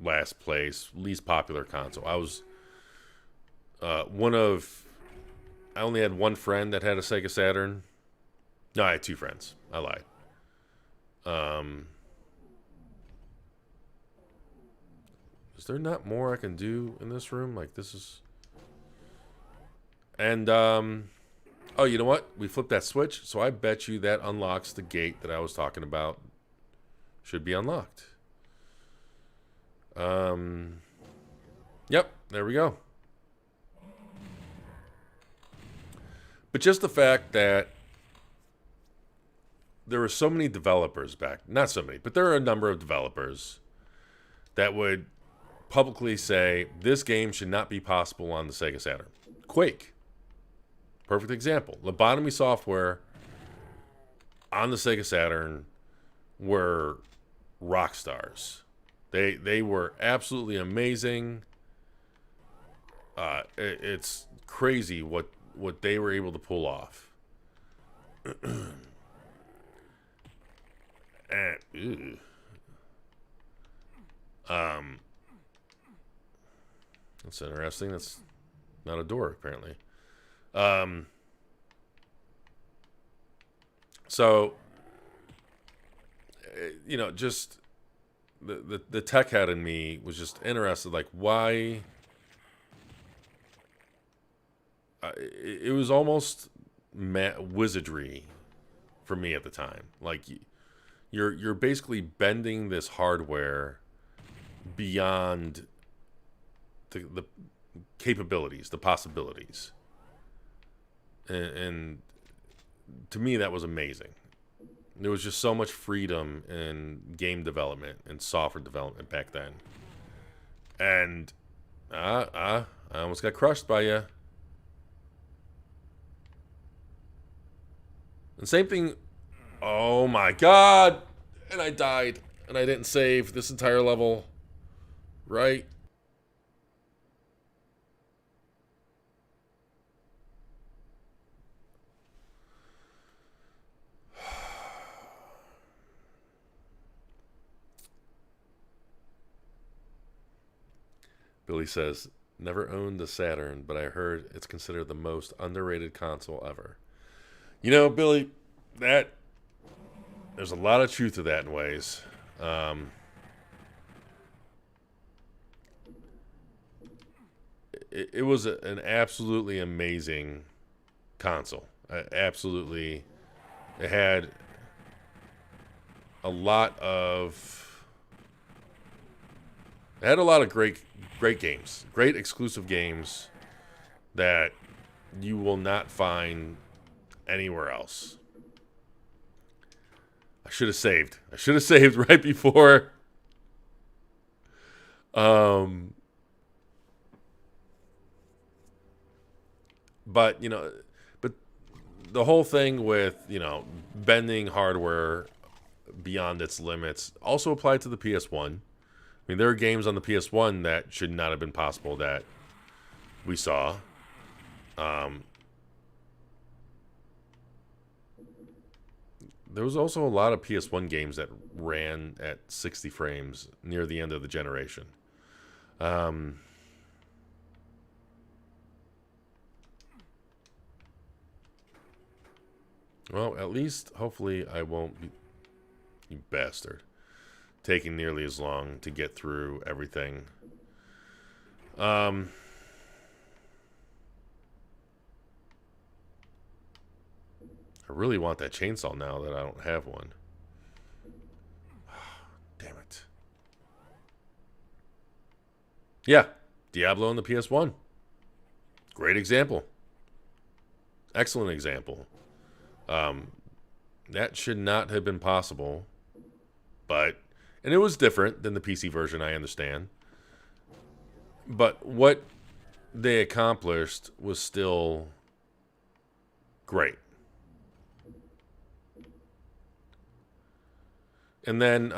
last place, least popular console. I was I only had one friend that had a Sega Saturn. No, I had two friends. I lied. Is there not more I can do in this room? Like, this is... And, oh, you know what? We flipped that switch, so I bet you that unlocks the gate that I was talking about. Should be unlocked. Yep, there we go. But just the fact that there were so many developers back... Not so many, but there are a number of developers that would publicly say, this game should not be possible on the Sega Saturn. Quake. Perfect example. Lobotomy Software on the Sega Saturn were rock stars. They were absolutely amazing. It's crazy what they were able to pull off. And, that's interesting. That's not a door, apparently. So, you know, just the tech head in me was just interested, like, why... it was almost wizardry for me at the time. Like, you're basically bending this hardware beyond the capabilities, the possibilities. And to me, that was amazing. There was just so much freedom in game development and software development back then. And I almost got crushed by you. And same thing. Oh my god! And I died. And I didn't save this entire level. Right? Billy says, never owned a Saturn, but I heard it's considered the most underrated console ever. You know, Billy, there's a lot of truth to that in ways. It was an absolutely amazing console. Absolutely. It had a lot of It had a lot of great games, great exclusive games that you will not find anywhere else. I should have saved. I should have saved right before. But but the whole thing with bending hardware beyond its limits also applied to the PS1. I mean, there are games on the PS1 that should not have been possible that we saw. There was also a lot of PS1 games that ran at 60 frames near the end of the generation. Um, well, at least, hopefully, I won't be, you bastard, taking nearly as long to get through everything. I really want that chainsaw now that I don't have one. Damn it. Yeah, Diablo on the PS1. Great example. Excellent example. That should not have been possible. And it was different than the PC version, I understand. But what they accomplished was still great. And then,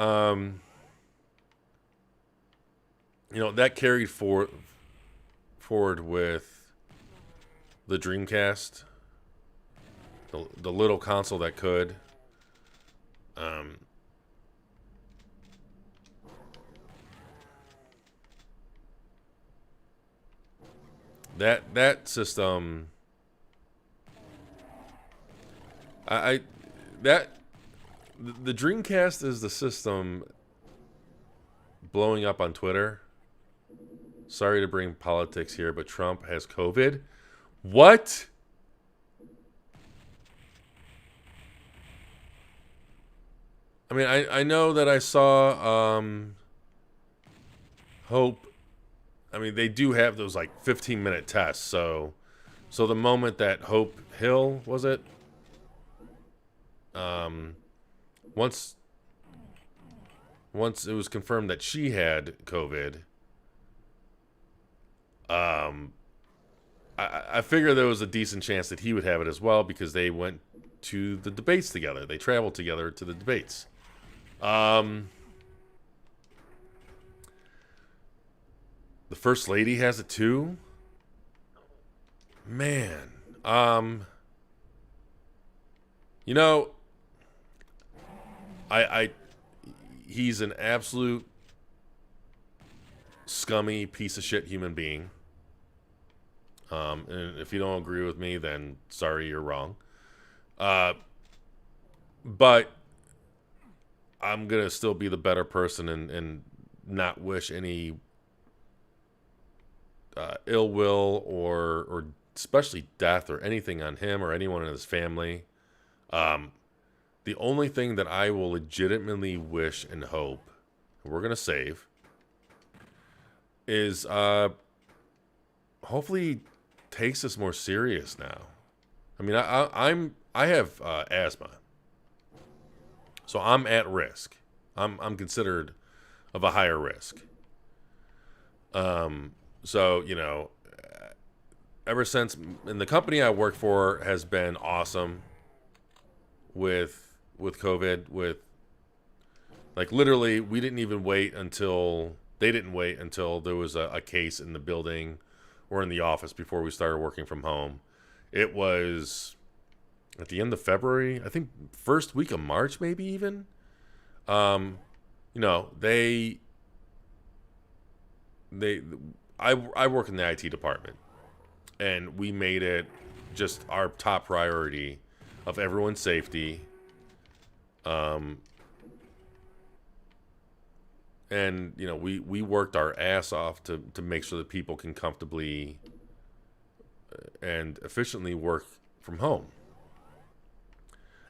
that carried forward with the Dreamcast, the little console that could. That system, the Dreamcast is the system blowing up on Twitter. Sorry to bring politics here, but Trump has COVID. What? I mean, I know that I saw Hope. I mean, they do have those like 15-minute tests. So the moment that Hope Hill, was it? Once it was confirmed that she had COVID, I figure there was a decent chance that he would have it as well because they went to the debates together. They traveled together to the debates. The First Lady has it too. Man, he's an absolute scummy piece of shit human being. And if you don't agree with me, then sorry, you're wrong. But I'm gonna still be the better person and not wish any ill will or especially death or anything on him or anyone in his family. The only thing that I will legitimately wish and hope, and we're gonna save, is hopefully he takes this more serious now. I mean, I have asthma, so I'm at risk. I'm considered of a higher risk. So ever since, and the company I work for has been awesome with COVID, with like literally they didn't wait until there was a case in the building or in the office before we started working from home. It was at the end of February, I think first week of March, maybe even. I work in the IT department, and we made it just our top priority of everyone's safety. And we worked our ass off to make sure that people can comfortably and efficiently work from home.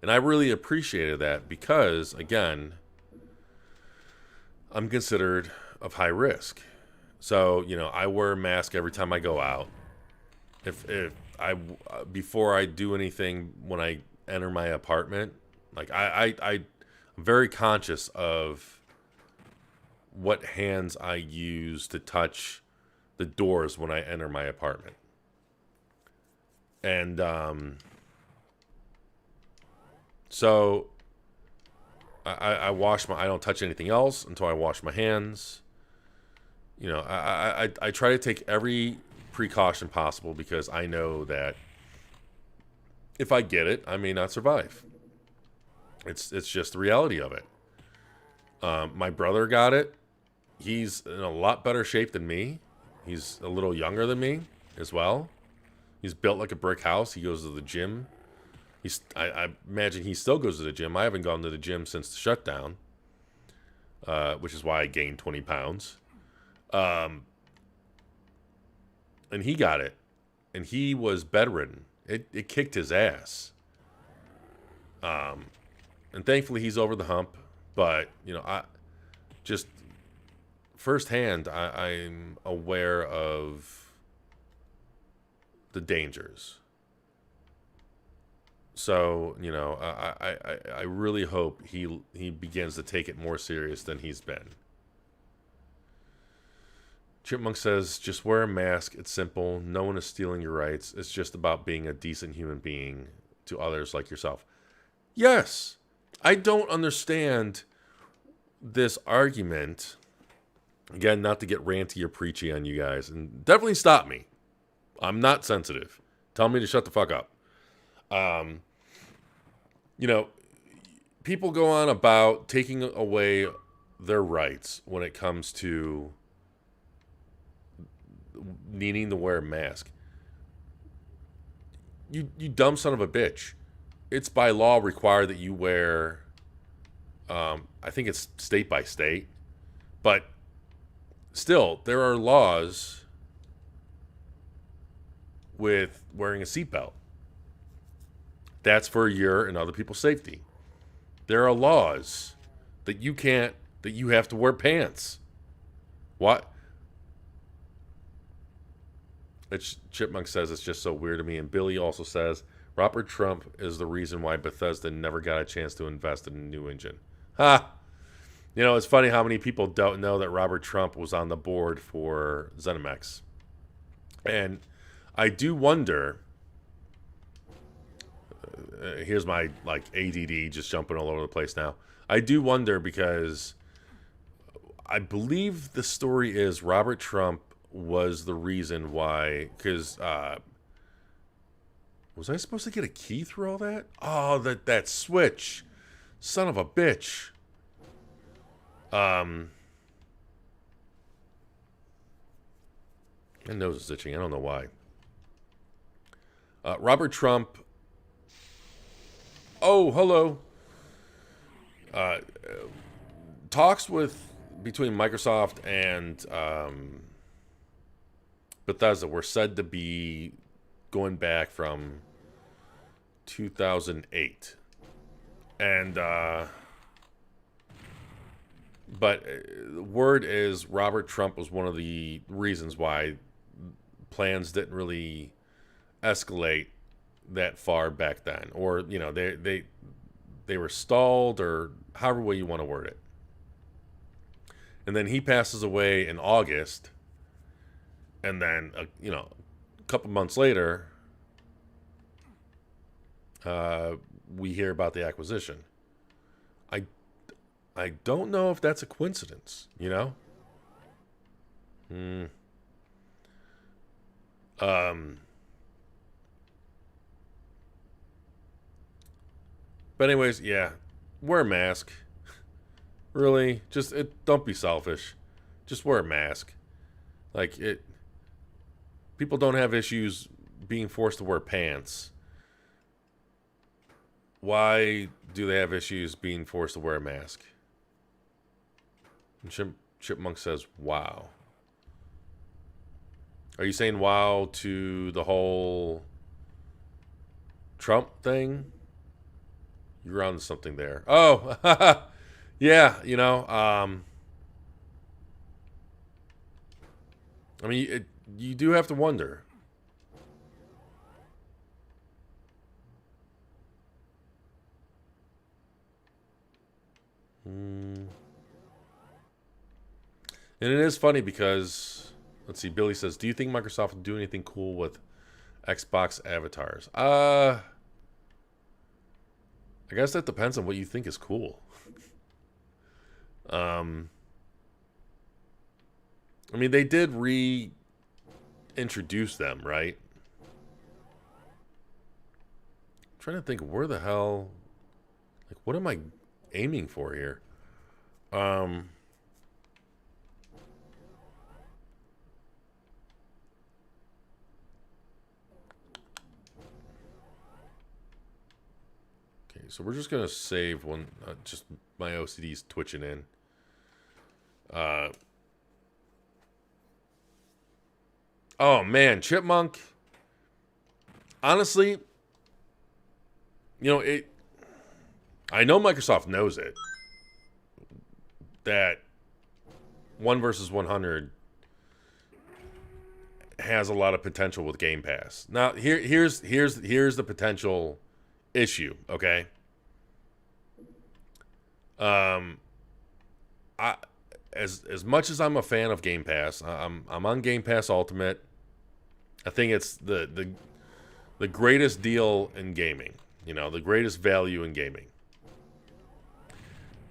And I really appreciated that because, again, I'm considered of high risk. So, I wear a mask every time I go out. If I before I do anything when I enter my apartment, like I'm very conscious of what hands I use to touch the doors when I enter my apartment. And so I don't touch anything else until I wash my hands. I try to take every precaution possible because I know that if I get it, I may not survive. It's just the reality of it. My brother got it. He's in a lot better shape than me. He's a little younger than me as well. He's built like a brick house. He goes to the gym. I imagine he still goes to the gym. I haven't gone to the gym since the shutdown, which is why I gained 20 pounds. And he got it. And he was bedridden. It kicked his ass. And thankfully he's over the hump. But, I just firsthand, I'm aware of the dangers. So, I really hope he begins to take it more serious than he's been. Chipmunk says, just wear a mask. It's simple. No one is stealing your rights. It's just about being a decent human being to others like yourself. Yes. I don't understand this argument. Again, not to get ranty or preachy on you guys. And definitely stop me. I'm not sensitive. Tell me to shut the fuck up. People go on about taking away their rights when it comes to needing to wear a mask. You dumb son of a bitch. It's by law required that you wear, I think it's state by state, but still, there are laws with wearing a seatbelt. That's for your and other people's safety. There are laws that you have to wear pants. What? Chipmunk says it's just so weird to me. And Billy also says, Robert Trump is the reason why Bethesda never got a chance to invest in a new engine. Ha! It's funny how many people don't know that Robert Trump was on the board for ZeniMax. And I do wonder, here's my ADD just jumping all over the place now. I do wonder because I believe the story is Robert Trump was the reason why, because was I supposed to get a key through all that? Oh, that switch. Son of a bitch. My nose is itching. I don't know why. Robert Trump. Oh, hello. Talks between Microsoft and Bethesda were said to be going back from 2008. And but the word is Robert Trump was one of the reasons why plans didn't really escalate that far back then, or they were stalled, or however way you want to word it. And then he passes away in August, and then a couple months later, we hear about the acquisition. I don't know if that's a coincidence, But anyways, yeah, wear a mask. Really, don't be selfish. Just wear a mask. People don't have issues being forced to wear pants. Why do they have issues being forced to wear a mask? And Chipmunk says, wow. Are you saying wow to the whole Trump thing? You're on something there. Oh, yeah, I mean, you do have to wonder. And it is funny because, let's see, Billy says, do you think Microsoft will do anything cool with Xbox avatars? I guess that depends on what you think is cool. I mean, they did reintroduce them, right? I'm trying to think, where the hell, like, what am I aiming for here? Okay, so we're just gonna save one. Just my OCD's twitching in. Oh man, Chipmunk. Honestly, I know Microsoft knows it. That 1 versus 100 has a lot of potential with Game Pass. Now, here's the potential issue. Okay. As much as I'm a fan of Game Pass, I'm on Game Pass Ultimate. I think it's the greatest deal in gaming. The greatest value in gaming.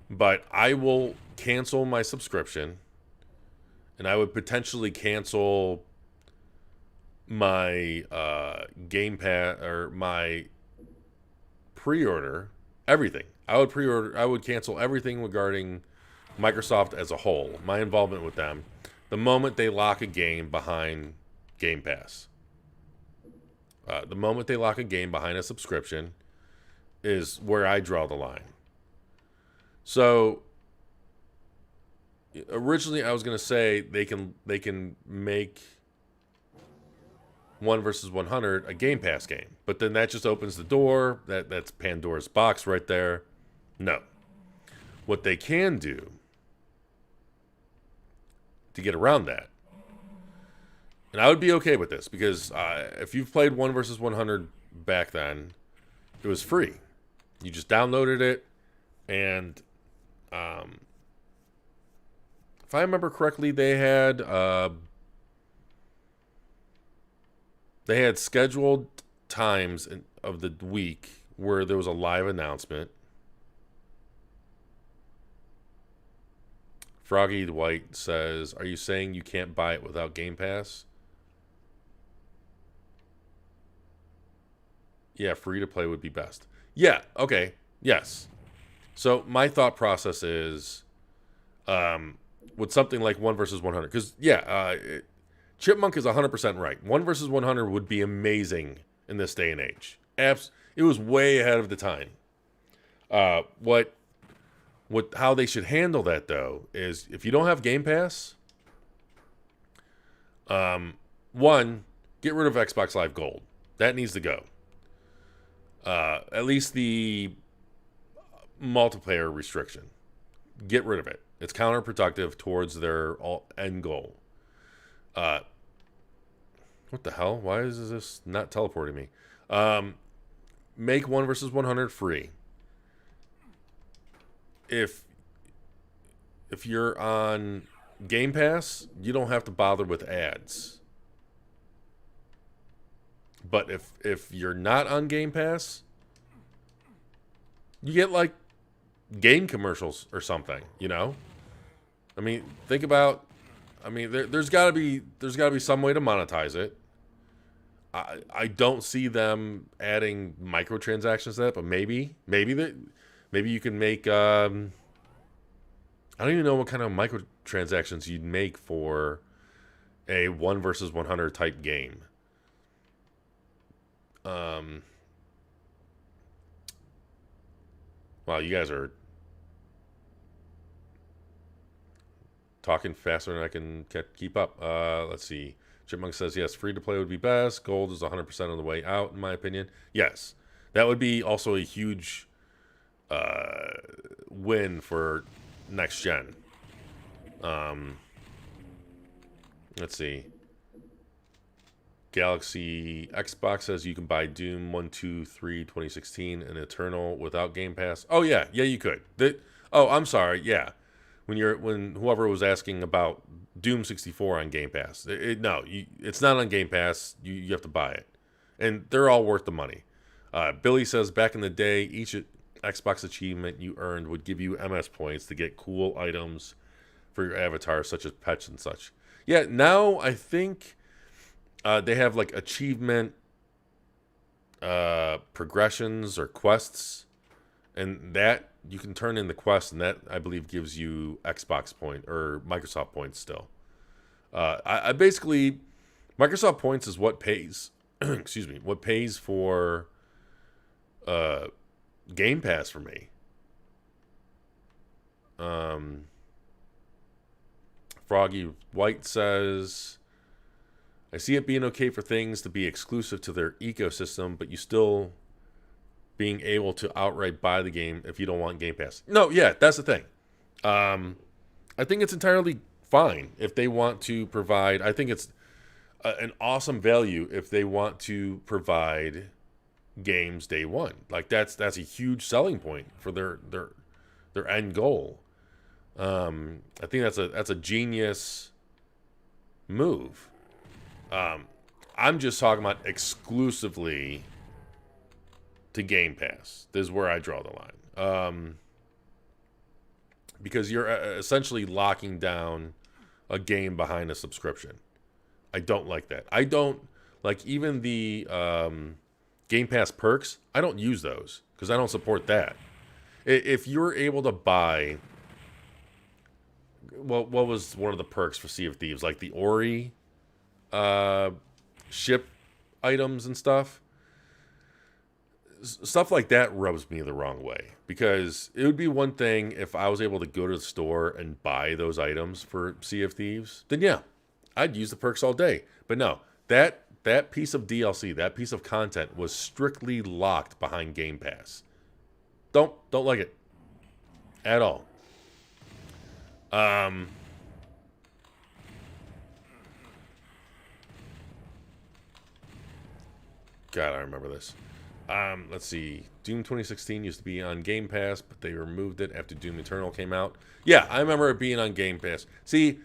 But I will cancel my subscription, and I would potentially cancel my Game Pass or my pre-order. Everything. I would cancel everything regarding Microsoft as a whole. My involvement with them. The moment they lock a game behind Game Pass. The moment they lock a game behind a subscription is where I draw the line. So originally I was going to say they can make 1 versus 100 a Game Pass game. But then that just opens the door. That's Pandora's box right there. No. What they can do to get around that, and I would be okay with this, because if you've played 1 versus 100 back then, it was free. You just downloaded it, and if I remember correctly, they had scheduled times of the week where there was a live announcement. Froggy White says, "Are you saying you can't buy it without Game Pass?" Yeah, free to play would be best. Yeah, okay, yes. So my thought process is, with something like 1 versus 100, because Chipmunk is 100% right. 1 versus 100 would be amazing in this day and age. It was way ahead of the time. How they should handle that, though, is if you don't have Game Pass, one, get rid of Xbox Live Gold. That needs to go. At least the multiplayer restriction. Get rid of it. It's counterproductive towards their end goal. What the hell? Why is this not teleporting me? Make 1 versus 100 free. If you're on Game Pass, you don't have to bother with ads. But if you're not on Game Pass, you get like game commercials or something, I mean, think about, there's got to be some way to monetize it. I don't see them adding microtransactions to that, but maybe you can make I don't even know what kind of microtransactions you'd make for a 1 versus 100 type game. Wow, you guys are talking faster than I can keep up. Let's see. Chipmunk says, yes, free to play would be best. Gold is 100% on the way out, in my opinion. Yes, that would be also a huge win for next gen. Let's see. Galaxy Xbox says you can buy Doom 1, 2, 3, 2016 and Eternal without Game Pass. Oh yeah, you could. I'm sorry, yeah. When whoever was asking about Doom 64 on Game Pass, it's not on Game Pass. You have to buy it, and they're all worth the money. Billy says back in the day, each Xbox achievement you earned would give you MS points to get cool items for your avatar, such as pets and such. Yeah, now I think they have like achievement progressions or quests, and that you can turn in the quest, and that I believe gives you Xbox point or Microsoft points still. I basically, Microsoft points is what pays excuse me, what pays for Game Pass for me. Froggy White says, I see it being okay for things to be exclusive to their ecosystem, but you still being able to outright buy the game if you don't want Game Pass. No, yeah, that's the thing. I think it's entirely fine if they want to provide. I think it's an awesome value if they want to provide games day one. Like that's a huge selling point for their end goal. I think that's a genius move. I'm just talking about exclusively to Game Pass. This is where I draw the line. Because you're essentially locking down a game behind a subscription. I don't like that. I don't like even the Game Pass perks. I don't use those because I don't support that. If you're able to buy, what was one of the perks for Sea of Thieves? Like the Ori ship items and stuff. Stuff like that rubs me the wrong way, because it would be one thing if I was able to go to the store and buy those items for Sea of Thieves. Then yeah, I'd use the perks all day. But no, that piece of DLC, that piece of content was strictly locked behind Game Pass. Don't like it at all. God, I remember this. Let's see. Doom 2016 used to be on Game Pass, but they removed it after Doom Eternal came out. Yeah, I remember it being on Game Pass. See,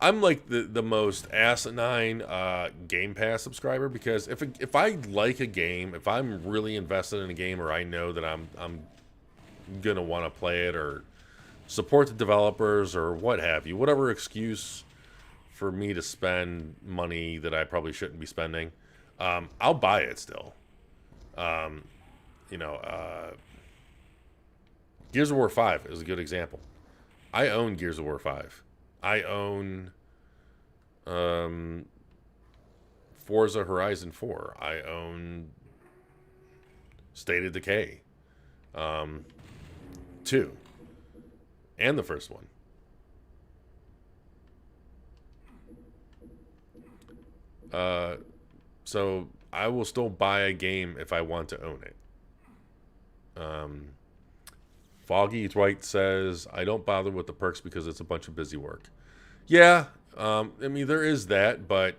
I'm like the most asinine Game Pass subscriber, because if I like a game, if I'm really invested in a game, or I know that I'm gonna want to play it or support the developers or what have you, whatever excuse for me to spend money that I probably shouldn't be spending, I'll buy it still. Gears of War 5 is a good example. I own Gears of War 5. I own Forza Horizon 4. I own State of Decay 2 and the first one. So I will still buy a game if I want to own it. Foggy White says, I don't bother with the perks because it's a bunch of busy work. Yeah, I mean, there is that, but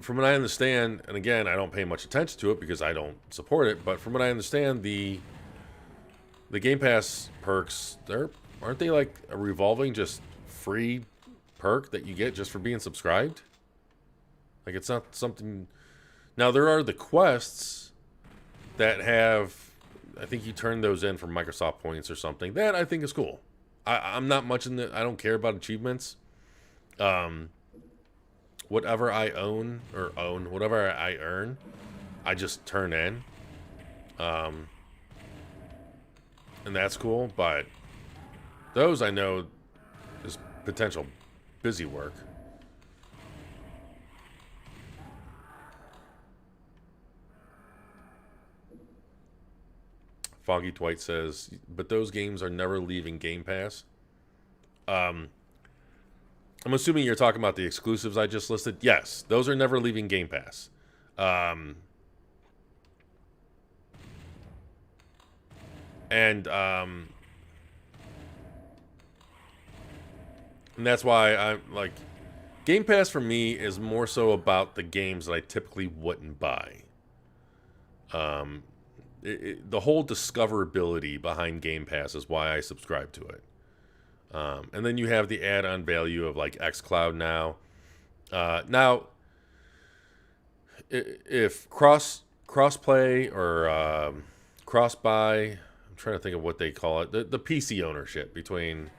from what I understand, and again, I don't pay much attention to it because I don't support it, but from what I understand, the Game Pass perks, aren't they like a revolving just free perk that you get just for being subscribed? Like, it's not something... Now, there are the quests that have... I think you turn those in for Microsoft points or something. That I think is cool. I'm not much in the... I don't care about achievements. Whatever I whatever I earn, I just turn in. And that's cool, but those I know is potential busy work. Foggy Dwight says, but those games are never leaving Game Pass. I'm assuming you're talking about the exclusives I just listed. Yes, those are never leaving Game Pass. And that's why I'm like, Game Pass for me is more so about the games that I typically wouldn't buy. The whole discoverability behind Game Pass is why I subscribe to it. And then you have the add-on value of like xCloud now. Now, if crossplay or cross buy, I'm trying to think of what they call it, the PC ownership between.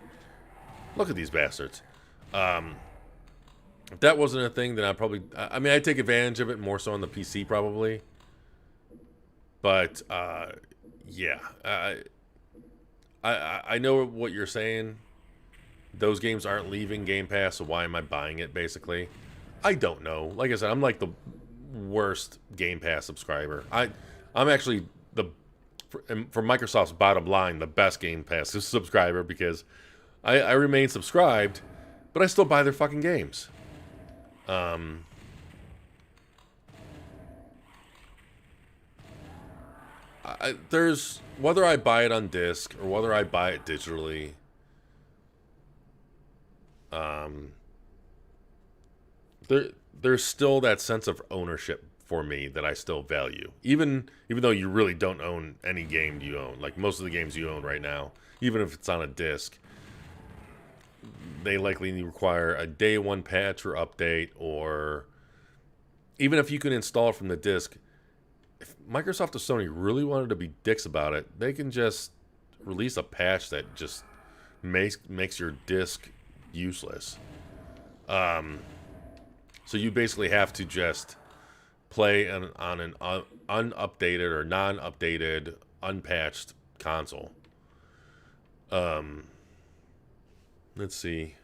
Look at these bastards. If that wasn't a thing, then I'd take advantage of it more so on the PC probably. But yeah, I know what you're saying. Those games aren't leaving Game Pass, so why am I buying it, basically? I don't know. Like I said, I'm like the worst Game Pass subscriber. I'm actually for Microsoft's bottom line, the best Game Pass subscriber, because I remain subscribed, but I still buy their fucking games. There's, whether I buy it on disc or whether I buy it digitally, there's still that sense of ownership for me that I still value. Even though you really don't own any game you own. Like most of the games you own right now, even if it's on a disc, they likely require a day one patch or update, or even if you can install it from the disc, if Microsoft or Sony really wanted to be dicks about it, they can just release a patch that just makes your disc useless. So you basically have to just play on an unupdated or non-updated, unpatched console. Let's see.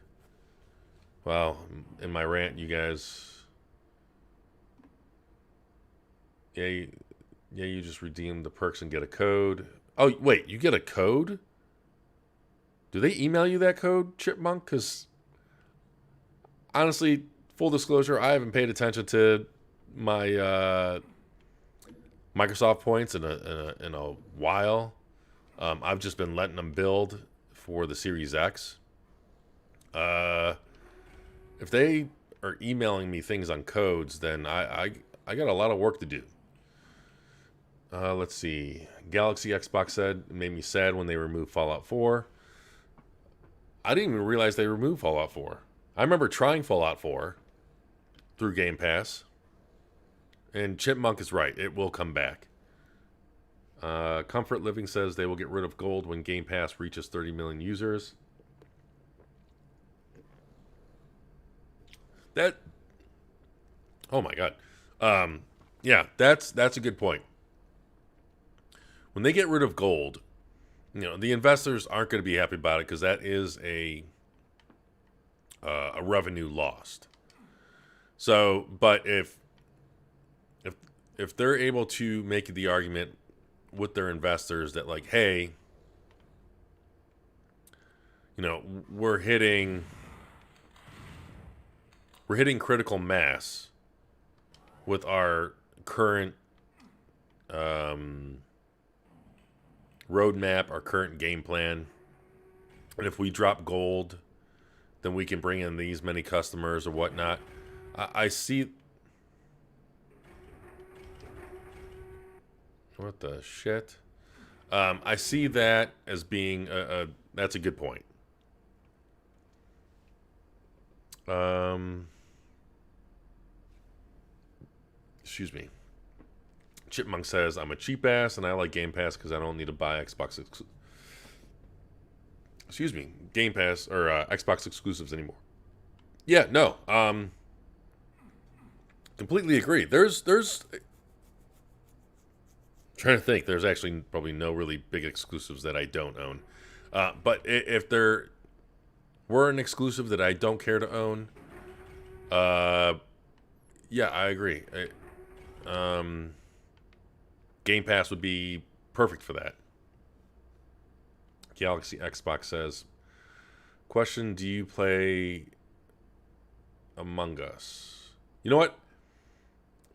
Wow, in my rant, you guys. Yeah, you just redeem the perks and get a code. Oh, wait, you get a code? Do they email you that code, Chipmunk? Because honestly, full disclosure, I haven't paid attention to my Microsoft points in a while. I've just been letting them build for the Series X. If they are emailing me things on codes, then I got a lot of work to do. Let's see. Galaxy Xbox said it made me sad when they removed Fallout 4. I didn't even realize they removed Fallout 4. I remember trying Fallout 4 through Game Pass. And Chipmunk is right. It will come back. Comfort Living says they will get rid of gold when Game Pass reaches 30 million users. Oh my god. Yeah, that's a good point. When they get rid of gold, the investors aren't going to be happy about it, because that is a revenue lost. So, but if they're able to make the argument with their investors that, like, hey, we're hitting critical mass with our current roadmap, our current game plan, and if we drop gold, then we can bring in these many customers or whatnot. I see. What the shit? I see that as being that's a good point. Excuse me. Chipmunk says, I'm a cheap ass and I like Game Pass because I don't need to buy Game Pass or Xbox exclusives anymore. Yeah, no. Completely agree. There's trying to think. There's actually probably no really big exclusives that I don't own. But if there were an exclusive that I don't care to own, yeah, I agree. Game Pass would be perfect for that. Galaxy Xbox says, question, do you play Among Us? You know what?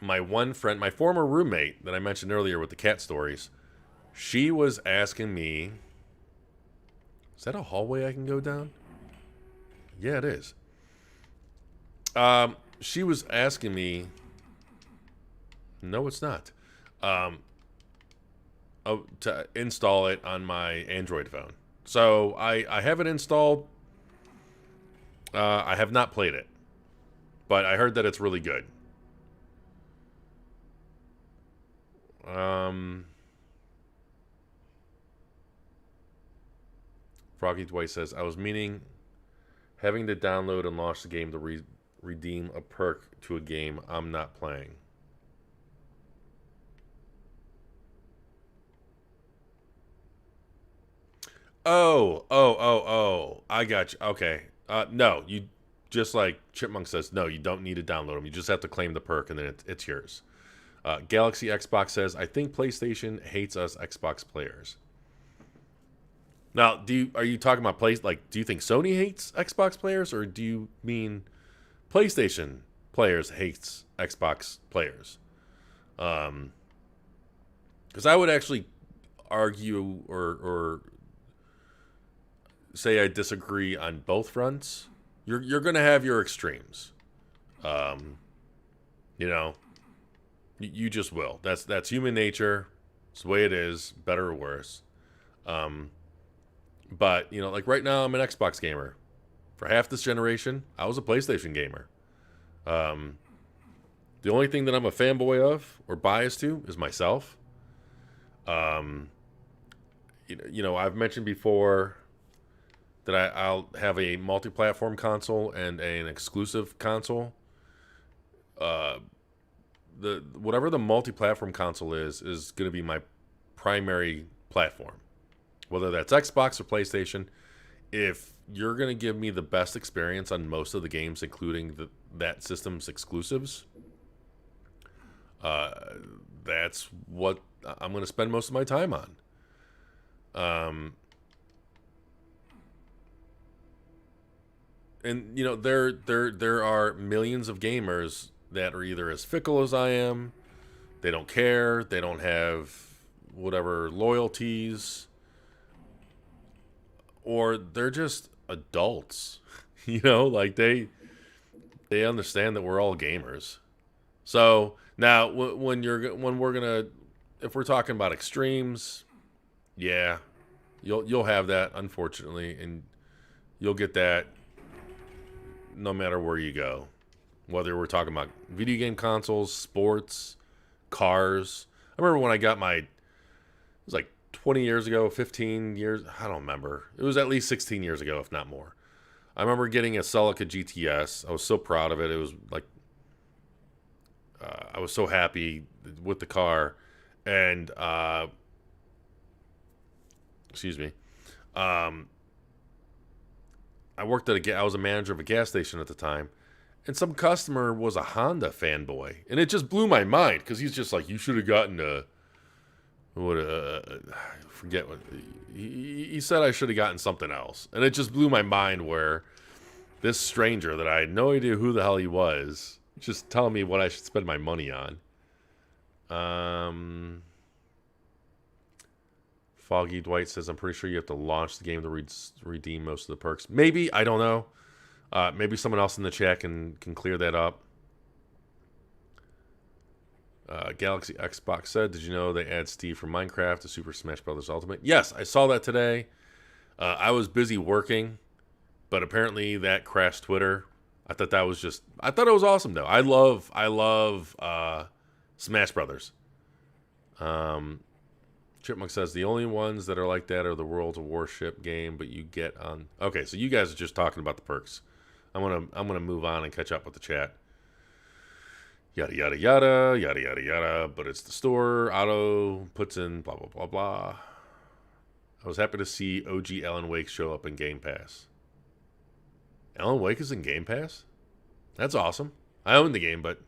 My one friend, my former roommate that I mentioned earlier with the cat stories, she was asking me, is that a hallway I can go down? Yeah, it is. She was asking me. No, it's not. To install it on my Android phone. So I have it installed. I have not played it, but I heard that it's really good. Froggy Dwight says, I was meaning having to download and launch the game to redeem a perk to a game I'm not playing. Oh. I got you. Okay. No, you just like Chipmunk says, no, you don't need to download them. You just have to claim the perk and then it's yours. Galaxy Xbox says, I think PlayStation hates us Xbox players. Now, are you talking about do you think Sony hates Xbox players, or do you mean PlayStation players hates Xbox players? Because I would actually argue or say I disagree on both fronts. You're going to have your extremes. You just will. That's human nature. It's the way it is, better or worse. But, like right now I'm an Xbox gamer. For half this generation, I was a PlayStation gamer. The only thing that I'm a fanboy of or biased to is myself. I've mentioned before that I'll have a multi-platform console and an exclusive console. Whatever the multi-platform console is going to be my primary platform, whether that's Xbox or PlayStation. If you're going to give me the best experience on most of the games, including that system's exclusives, that's what I'm going to spend most of my time on. And there are millions of gamers that are either as fickle as I am. They don't care. They don't have whatever loyalties, or they're just adults. Like they understand that we're all gamers. So now if we're talking about extremes, yeah, you'll have that, unfortunately, and you'll get that no matter where you go. Whether we're talking about video game consoles, sports, cars. I remember when I got it was like 20 years ago, 15 years, I don't remember. It was at least 16 years ago, if not more. I remember getting a Celica GTS. I was so proud of it. It was like, I was so happy with the car. And, excuse me. I was a manager of a gas station at the time. And some customer was a Honda fanboy. And it just blew my mind, because he's just like, you should have gotten forget what, he said I should have gotten something else. And it just blew my mind where this stranger that I had no idea who the hell he was, just telling me what I should spend my money on. Foggy Dwight says, I'm pretty sure you have to launch the game to redeem most of the perks. Maybe, I don't know. Maybe someone else in the chat can clear that up. Galaxy Xbox said, did you know they add Steve from Minecraft to Super Smash Bros. Ultimate? Yes, I saw that today. I was busy working, but apparently that crashed Twitter. I thought it was awesome, though. I love Smash Brothers. Chipmunk says, the only ones that are like that are the World of Warship game, but you get on... Okay, so you guys are just talking about the perks. I'm gonna move on and catch up with the chat. Yada, yada, yada, yada, yada, yada, but it's the store. Otto puts in blah, blah, blah, blah. I was happy to see OG Alan Wake show up in Game Pass. Alan Wake is in Game Pass? That's awesome. I own the game, but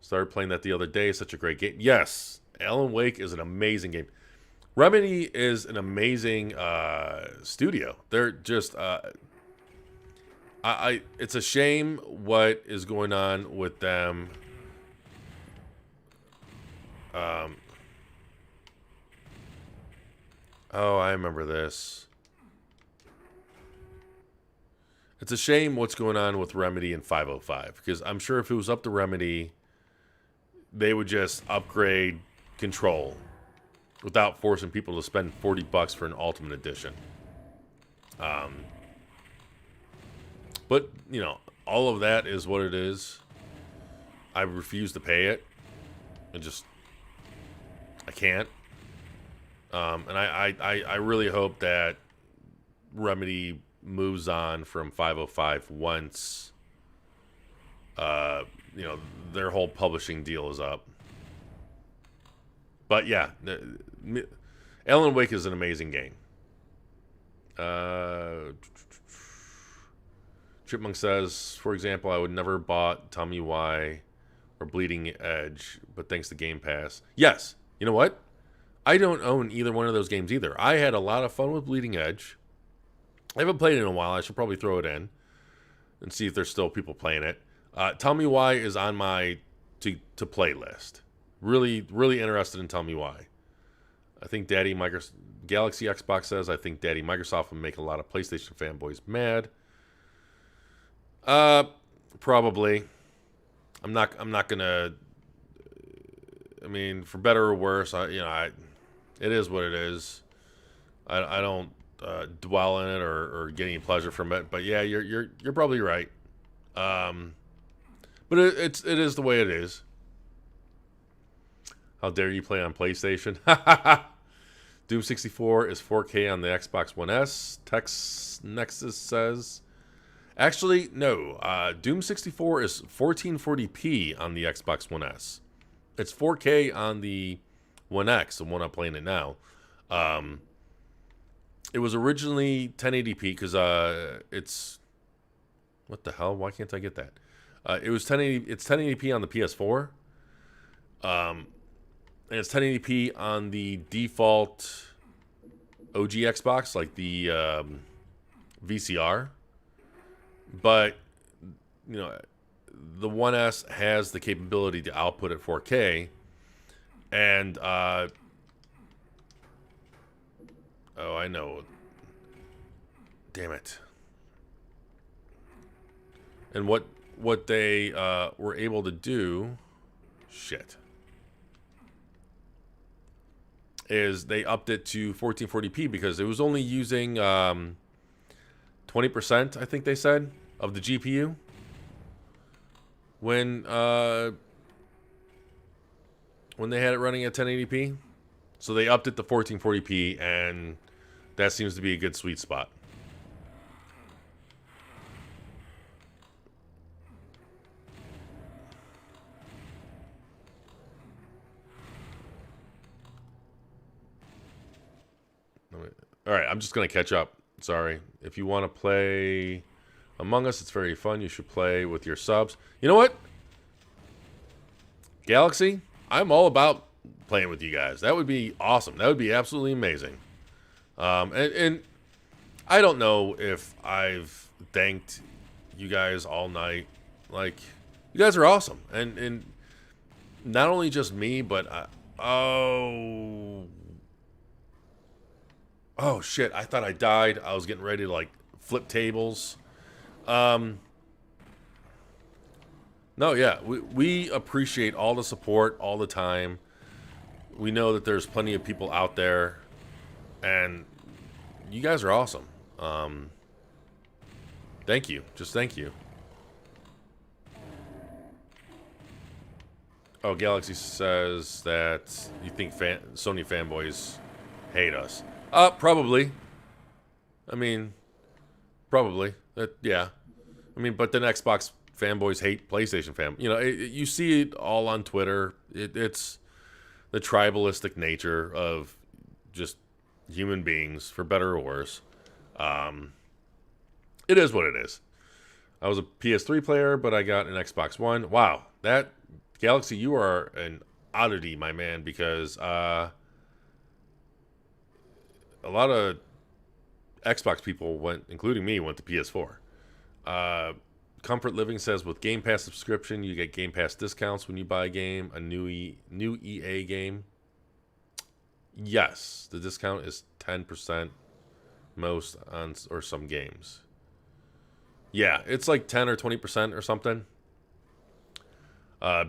started playing that the other day. Such a great game. Yes, Alan Wake is an amazing game. Remedy is an amazing studio. They're just... it's a shame what is going on with them. Oh, I remember this. It's a shame what's going on with Remedy and 505, because I'm sure if it was up to Remedy, they would just upgrade Control without forcing people to spend $40 for an Ultimate Edition. But, you know, all of that is what it is. I refuse to pay it. I can't. And I really hope that Remedy moves on from 505 once, you know, their whole publishing deal is up. But yeah, Alan Wake is an amazing game. Chipmunk says, for example, I would never bought Tell Me Why or Bleeding Edge, but thanks to Game Pass. Yes, you know what? I don't own either one of those games either. I had a lot of fun with Bleeding Edge. I haven't played it in a while. I should probably throw it in and see if there's still people playing it. Tell Me Why is on my to play list. Really, really interested in Tell Me Why. I think Galaxy Xbox says, I think Daddy Microsoft will make a lot of PlayStation fanboys mad. Probably. I'm not gonna. I mean, for better or worse, it is what it is. I don't dwell in it or get any pleasure from it. But yeah, you're probably right. But it is the way it is. How dare you play on PlayStation? Doom 64 is 4K on the Xbox One S. Text Nexus says. Actually, no. Doom 64 is 1440p on the Xbox One S. It's 4K on the One X, the one I'm playing it now. It was originally 1080p because it's... What the hell? Why can't I get that? It was 1080. It's 1080p on the PS4. And it's 1080p on the default OG Xbox, like the VCR. But, you know, the One S has the capability to output at 4K. And, oh, I know. Damn it. And what they were able to do, shit, is they upped it to 1440p because it was only using 20%, I think they said, of the GPU when they had it running at 1080p. So they upped it to 1440p, and that seems to be a good sweet spot. All right, I'm just going to catch up. Sorry. If you want to play Among Us, it's very fun. You should play with your subs. You know what? Galaxy, I'm all about playing with you guys. That would be awesome. That would be absolutely amazing. And I don't know if I've thanked you guys all night. Like, you guys are awesome. And not only just me, but oh shit, I thought I died. I was getting ready to like flip tables. No, yeah, we appreciate all the support all the time. We know that there's plenty of people out there, and you guys are awesome. Thank you. Just thank you. Oh, Galaxy says that you think Sony fanboys hate us. Probably. I mean, probably. Yeah. I mean, but then Xbox fanboys hate PlayStation fan. You know, you see it all on Twitter. It's the tribalistic nature of just human beings, for better or worse. It is what it is. I was a PS3 player, but I got an Xbox One. Wow, that Galaxy, you are an oddity, my man, because a lot of Xbox people went, including me, went to PS4. Comfort Living says with Game Pass subscription, you get Game Pass discounts when you buy a game, a new EA game. Yes, the discount is 10% most on or some games. Yeah, it's like 10 or 20% or something.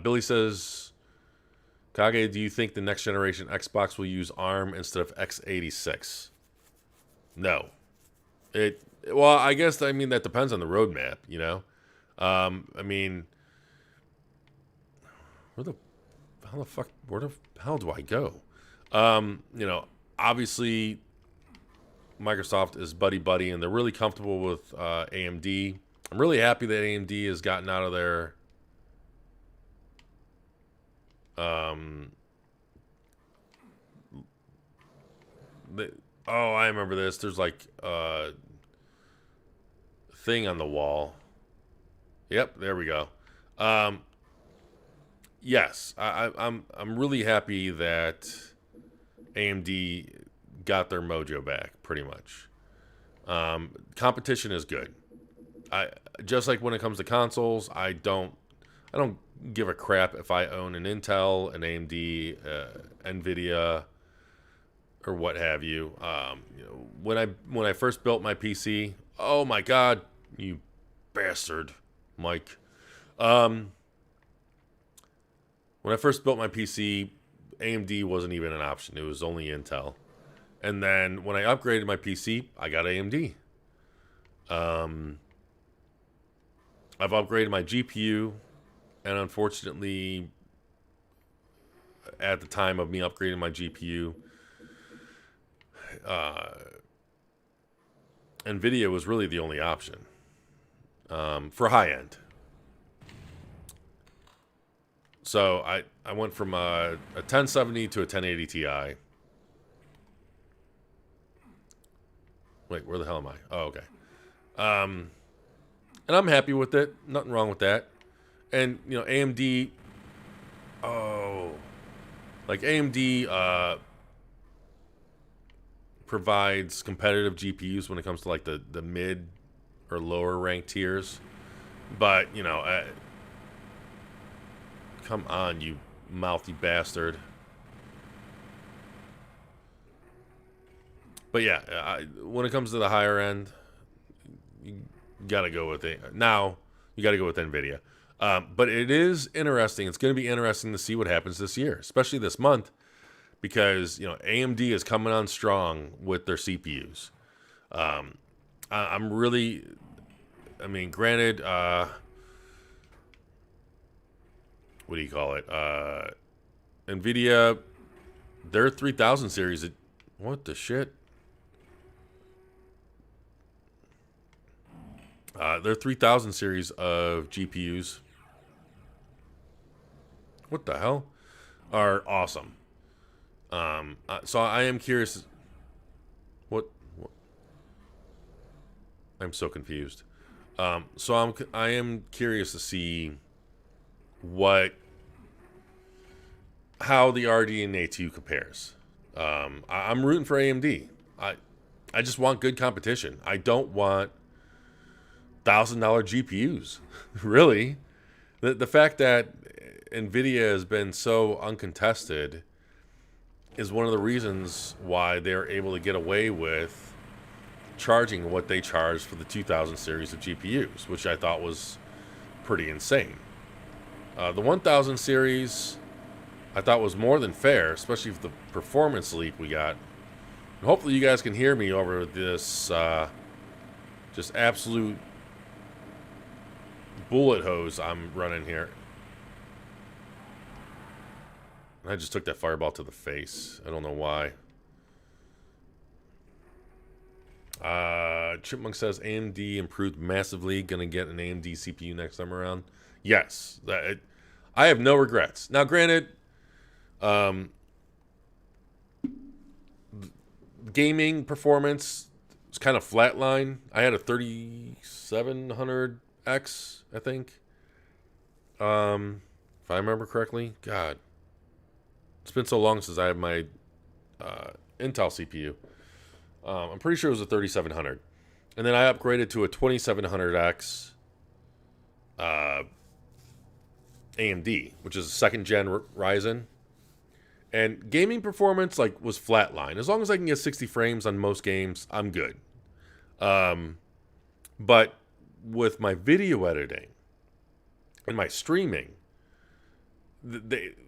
Billy says, Kage, do you think the next generation Xbox will use ARM instead of x86? No. Well, I guess, I mean, that depends on the roadmap, you know? I mean, where the hell do I go? You know, obviously Microsoft is buddy, and they're really comfortable with AMD. I'm really happy that AMD has gotten out of their I remember this. There's like a thing on the wall. Yep, there we go. Yes, I'm really happy that AMD got their mojo back, pretty much. Competition is good. I just like when it comes to consoles, I don't give a crap if I own an Intel, an AMD, Nvidia, or what have you. You know, when I first built my PC, oh my God, you bastard, Mike. When I first built my PC, AMD wasn't even an option. It was only Intel. And then when I upgraded my PC, I got AMD. I've upgraded my GPU, and unfortunately, at the time of me upgrading my GPU, NVIDIA was really the only option for high end. So I went from a 1070 to a 1080 Ti. Wait, where the hell am I? Oh, okay. And I'm happy with it. Nothing wrong with that. And, you know, AMD, like AMD provides competitive GPUs when it comes to like the mid or lower ranked tiers. But, you know, come on, you mouthy bastard. But yeah, when it comes to the higher end, you gotta go with it. Now, you gotta go with NVIDIA. But it is interesting. It's going to be interesting to see what happens this year, especially this month, because, you know, AMD is coming on strong with their CPUs. I'm really, I mean, granted, what do you call it? NVIDIA, their 3000 series, what the shit? Their 3000 series of GPUs, what the hell, are awesome. So I am curious. What? I'm so confused. So I am curious to see how the RDNA 2 compares. I'm rooting for AMD. I just want good competition. I don't want $1,000 GPUs. Really, the fact that NVIDIA has been so uncontested is one of the reasons why they're able to get away with charging what they charge for the 2000 series of GPUs, which I thought was pretty insane. The 1000 series I thought was more than fair, especially with the performance leak we got. And hopefully you guys can hear me over this just absolute bullet hose I'm running here. I just took that fireball to the face. I don't know why. Chipmunk says AMD improved massively. Gonna get an AMD CPU next time around. Yes. I have no regrets. Now, granted, gaming performance was kind of flatline. I had a 3700X, I think. If I remember correctly. God. It's been so long since I had my Intel CPU. I'm pretty sure it was a 3700. And then I upgraded to a 2700X AMD, which is a second gen Ryzen. And gaming performance was flatline. As long as I can get 60 frames on most games, I'm good. But with my video editing and my streaming,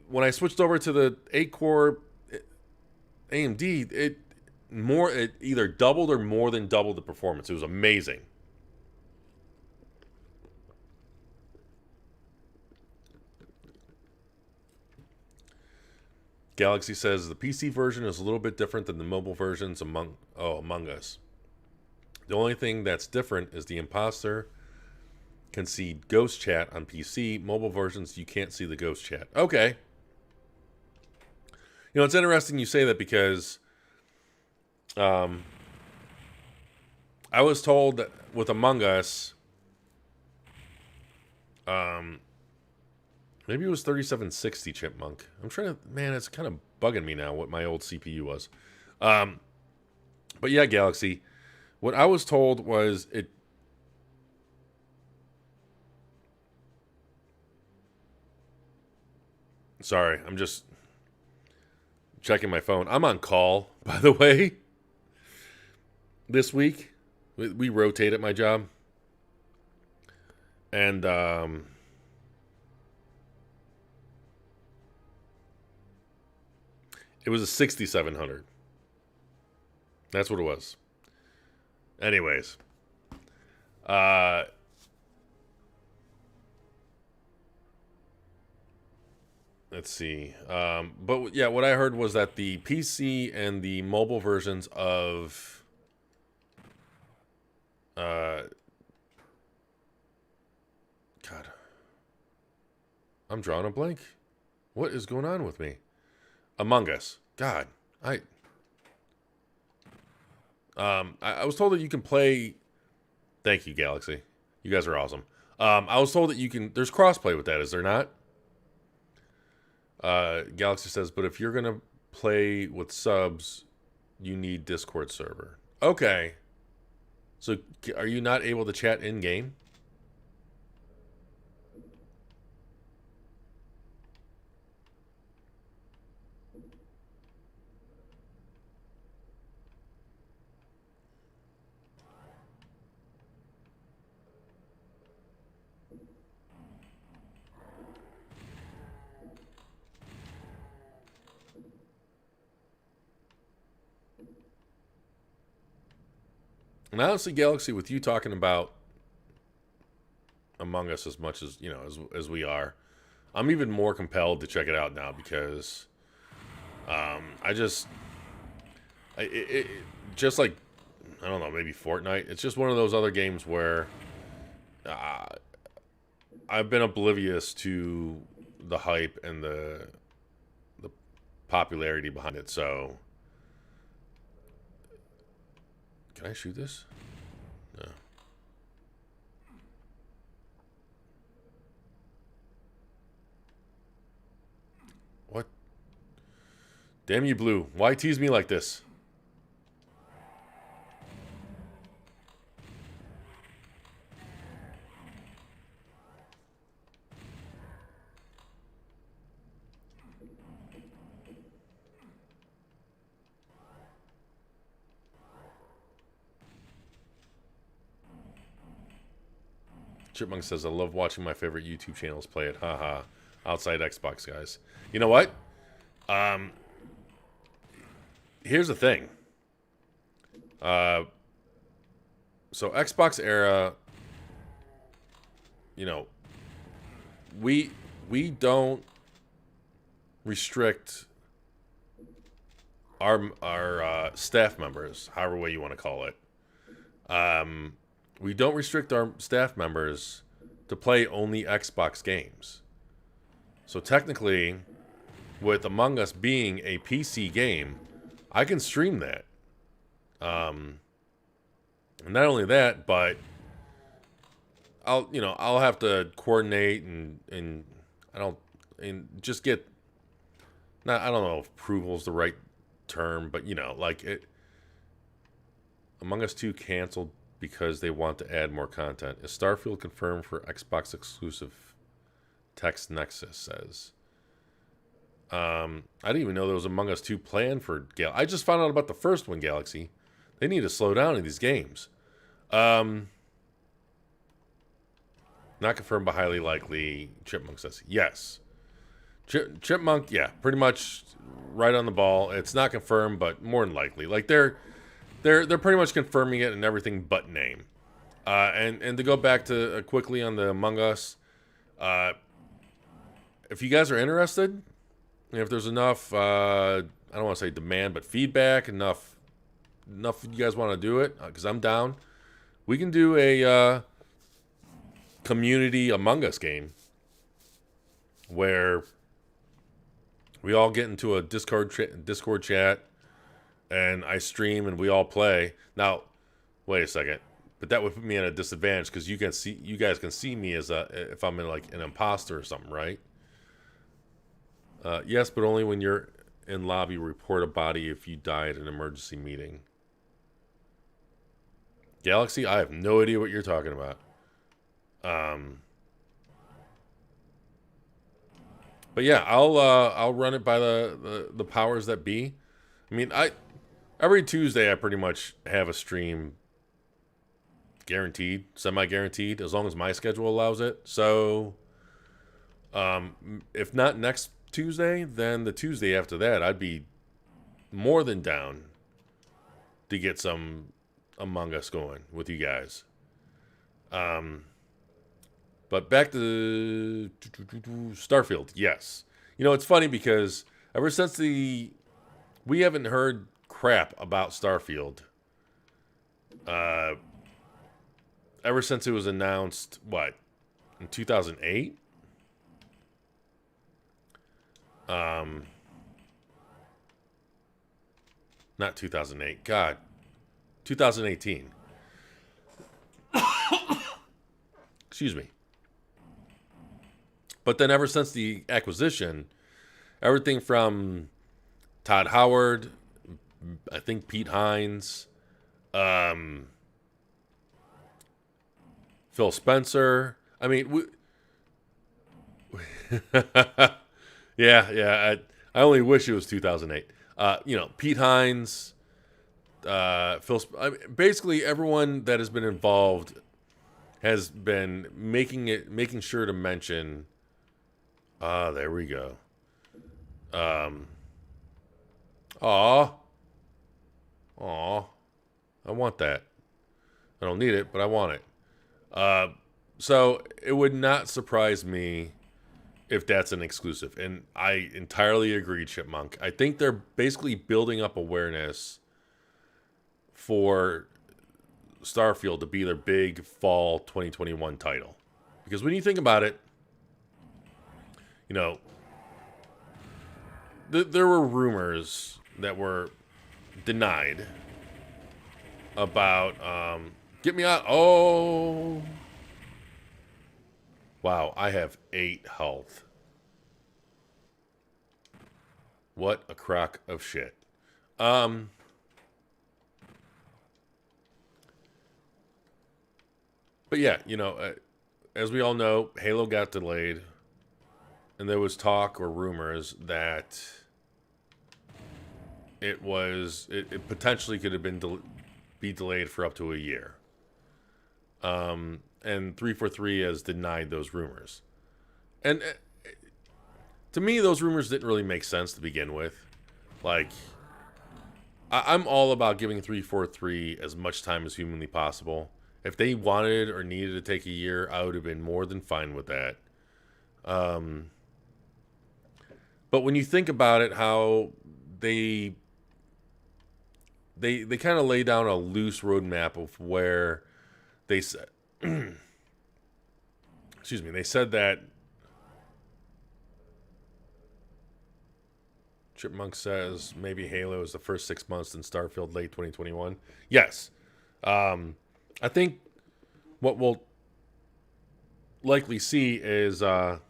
when I switched over to the 8-core AMD, it either doubled or more than doubled the performance. It was amazing. Galaxy says the PC version is a little bit different than the mobile versions Among Us. The only thing that's different is the imposter can see ghost chat on PC. Mobile versions, you can't see the ghost chat. Okay. You know, it's interesting you say that because I was told that with Among Us, maybe it was 3760 Chipmunk. I'm trying to, man, it's kind of bugging me now what my old CPU was. But yeah, Galaxy, what I was told was it. Sorry, I'm just checking my phone. I'm on call, by the way, this week. We rotate at my job. And it was a 6700. That's what it was. Anyways. Let's see. But yeah, what I heard was that the PC and the mobile versions of God, I'm drawing a blank. What is going on with me? Among Us. God, I was told that you can play. Thank you, Galaxy. You guys are awesome. I was told that you can. There's crossplay with that, is there not? Galaxy says, but if you're gonna play with subs, you need Discord server. Okay. So are you not able to chat in game? And honestly, Galaxy, with you talking about Among Us as much as, you know, as we are, I'm even more compelled to check it out now because it just like, I don't know, maybe Fortnite. It's just one of those other games where I've been oblivious to the hype and the popularity behind it. So, can I shoot this? No. What? Damn you, Blue. Why tease me like this? Chipmunk says, I love watching my favorite YouTube channels play it. Haha. Outside Xbox, guys. You know what? Here's the thing. So XboxEra, you know, we don't restrict our staff members, however way you want to call it. We don't restrict our staff members to play only Xbox games. So technically, with Among Us being a PC game, I can stream that. And not only that, but I'll have to coordinate and just get, not, I don't know if approval is the right term, but like it. Among Us 2 canceled because they want to add more content. Is Starfield confirmed for Xbox exclusive? Text Nexus says. I didn't even know there was Among Us 2 planned for I just found out about the first one, Galaxy. They need to slow down in these games. So Not confirmed, but highly likely. Chipmunk says yes. Chipmunk, yeah, pretty much right on the ball. It's not confirmed, but more than likely. Like they're pretty much confirming it and everything but name. And to go back to quickly on the Among Us, if you guys are interested, if there's enough, I don't want to say demand, but feedback, enough you guys want to do it, because I'm down. We can do a community Among Us game where we all get into a Discord chat, and I stream and we all play. Now, wait a second, but that would put me at a disadvantage because you guys can see me as if I'm in like an imposter or something, right? Yes, but only when you're in lobby. Report a body if you die at an emergency meeting. Galaxy, I have no idea what you're talking about. But yeah, I'll run it by the powers that be. I mean, every Tuesday I pretty much have a stream guaranteed, semi-guaranteed, as long as my schedule allows it. So, if not next Tuesday, then the Tuesday after that, I'd be more than down to get some Among Us going with you guys. But back to Starfield, yes. You know, it's funny because ever since we haven't heard crap about Starfield. Ever since it was announced, what, in 2008? Not 2008. God, 2018. Excuse me. But then ever since the acquisition, everything from Todd Howard, I think Pete Hines, Phil Spencer. I mean, yeah. I only wish it was 2008. Pete Hines, basically everyone that has been involved has been making sure to mention. There we go. Aw, I want that. I don't need it, but I want it. So it would not surprise me if that's an exclusive. And I entirely agree, Chipmunk. I think they're basically building up awareness for Starfield to be their big fall 2021 title. Because when you think about it, you know, there were rumors that were denied about, get me out. Oh, wow. I have 8 health. What a crock of shit. But yeah, as we all know, Halo got delayed. And there was talk or rumors that it potentially could have been be delayed for up to a year. And 343 has denied those rumors. And to me, those rumors didn't really make sense to begin with. Like, I'm all about giving 343 as much time as humanly possible. If they wanted or needed to take a year, I would have been more than fine with that. But when you think about it, how they kind of lay down a loose roadmap of where they said, excuse me, they said that Chipmunk says maybe Halo is the first 6 months and Starfield late 2021. Yes. I think what we'll likely see is kind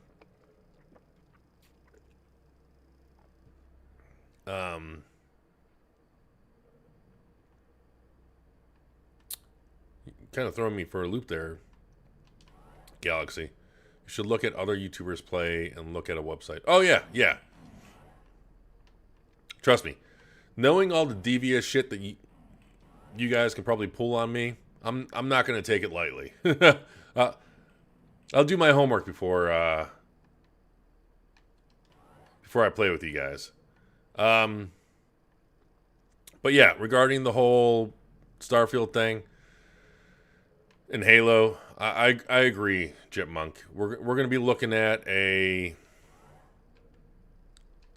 of throwing me for a loop there, Galaxy. You should look at other YouTubers play and look at a website. Oh yeah. Trust me, knowing all the devious shit that you guys can probably pull on me, I'm not going to take it lightly. I'll do my homework before I play with you guys. But yeah, regarding the whole Starfield thing and Halo, I agree, Chipmunk. We're gonna be looking at a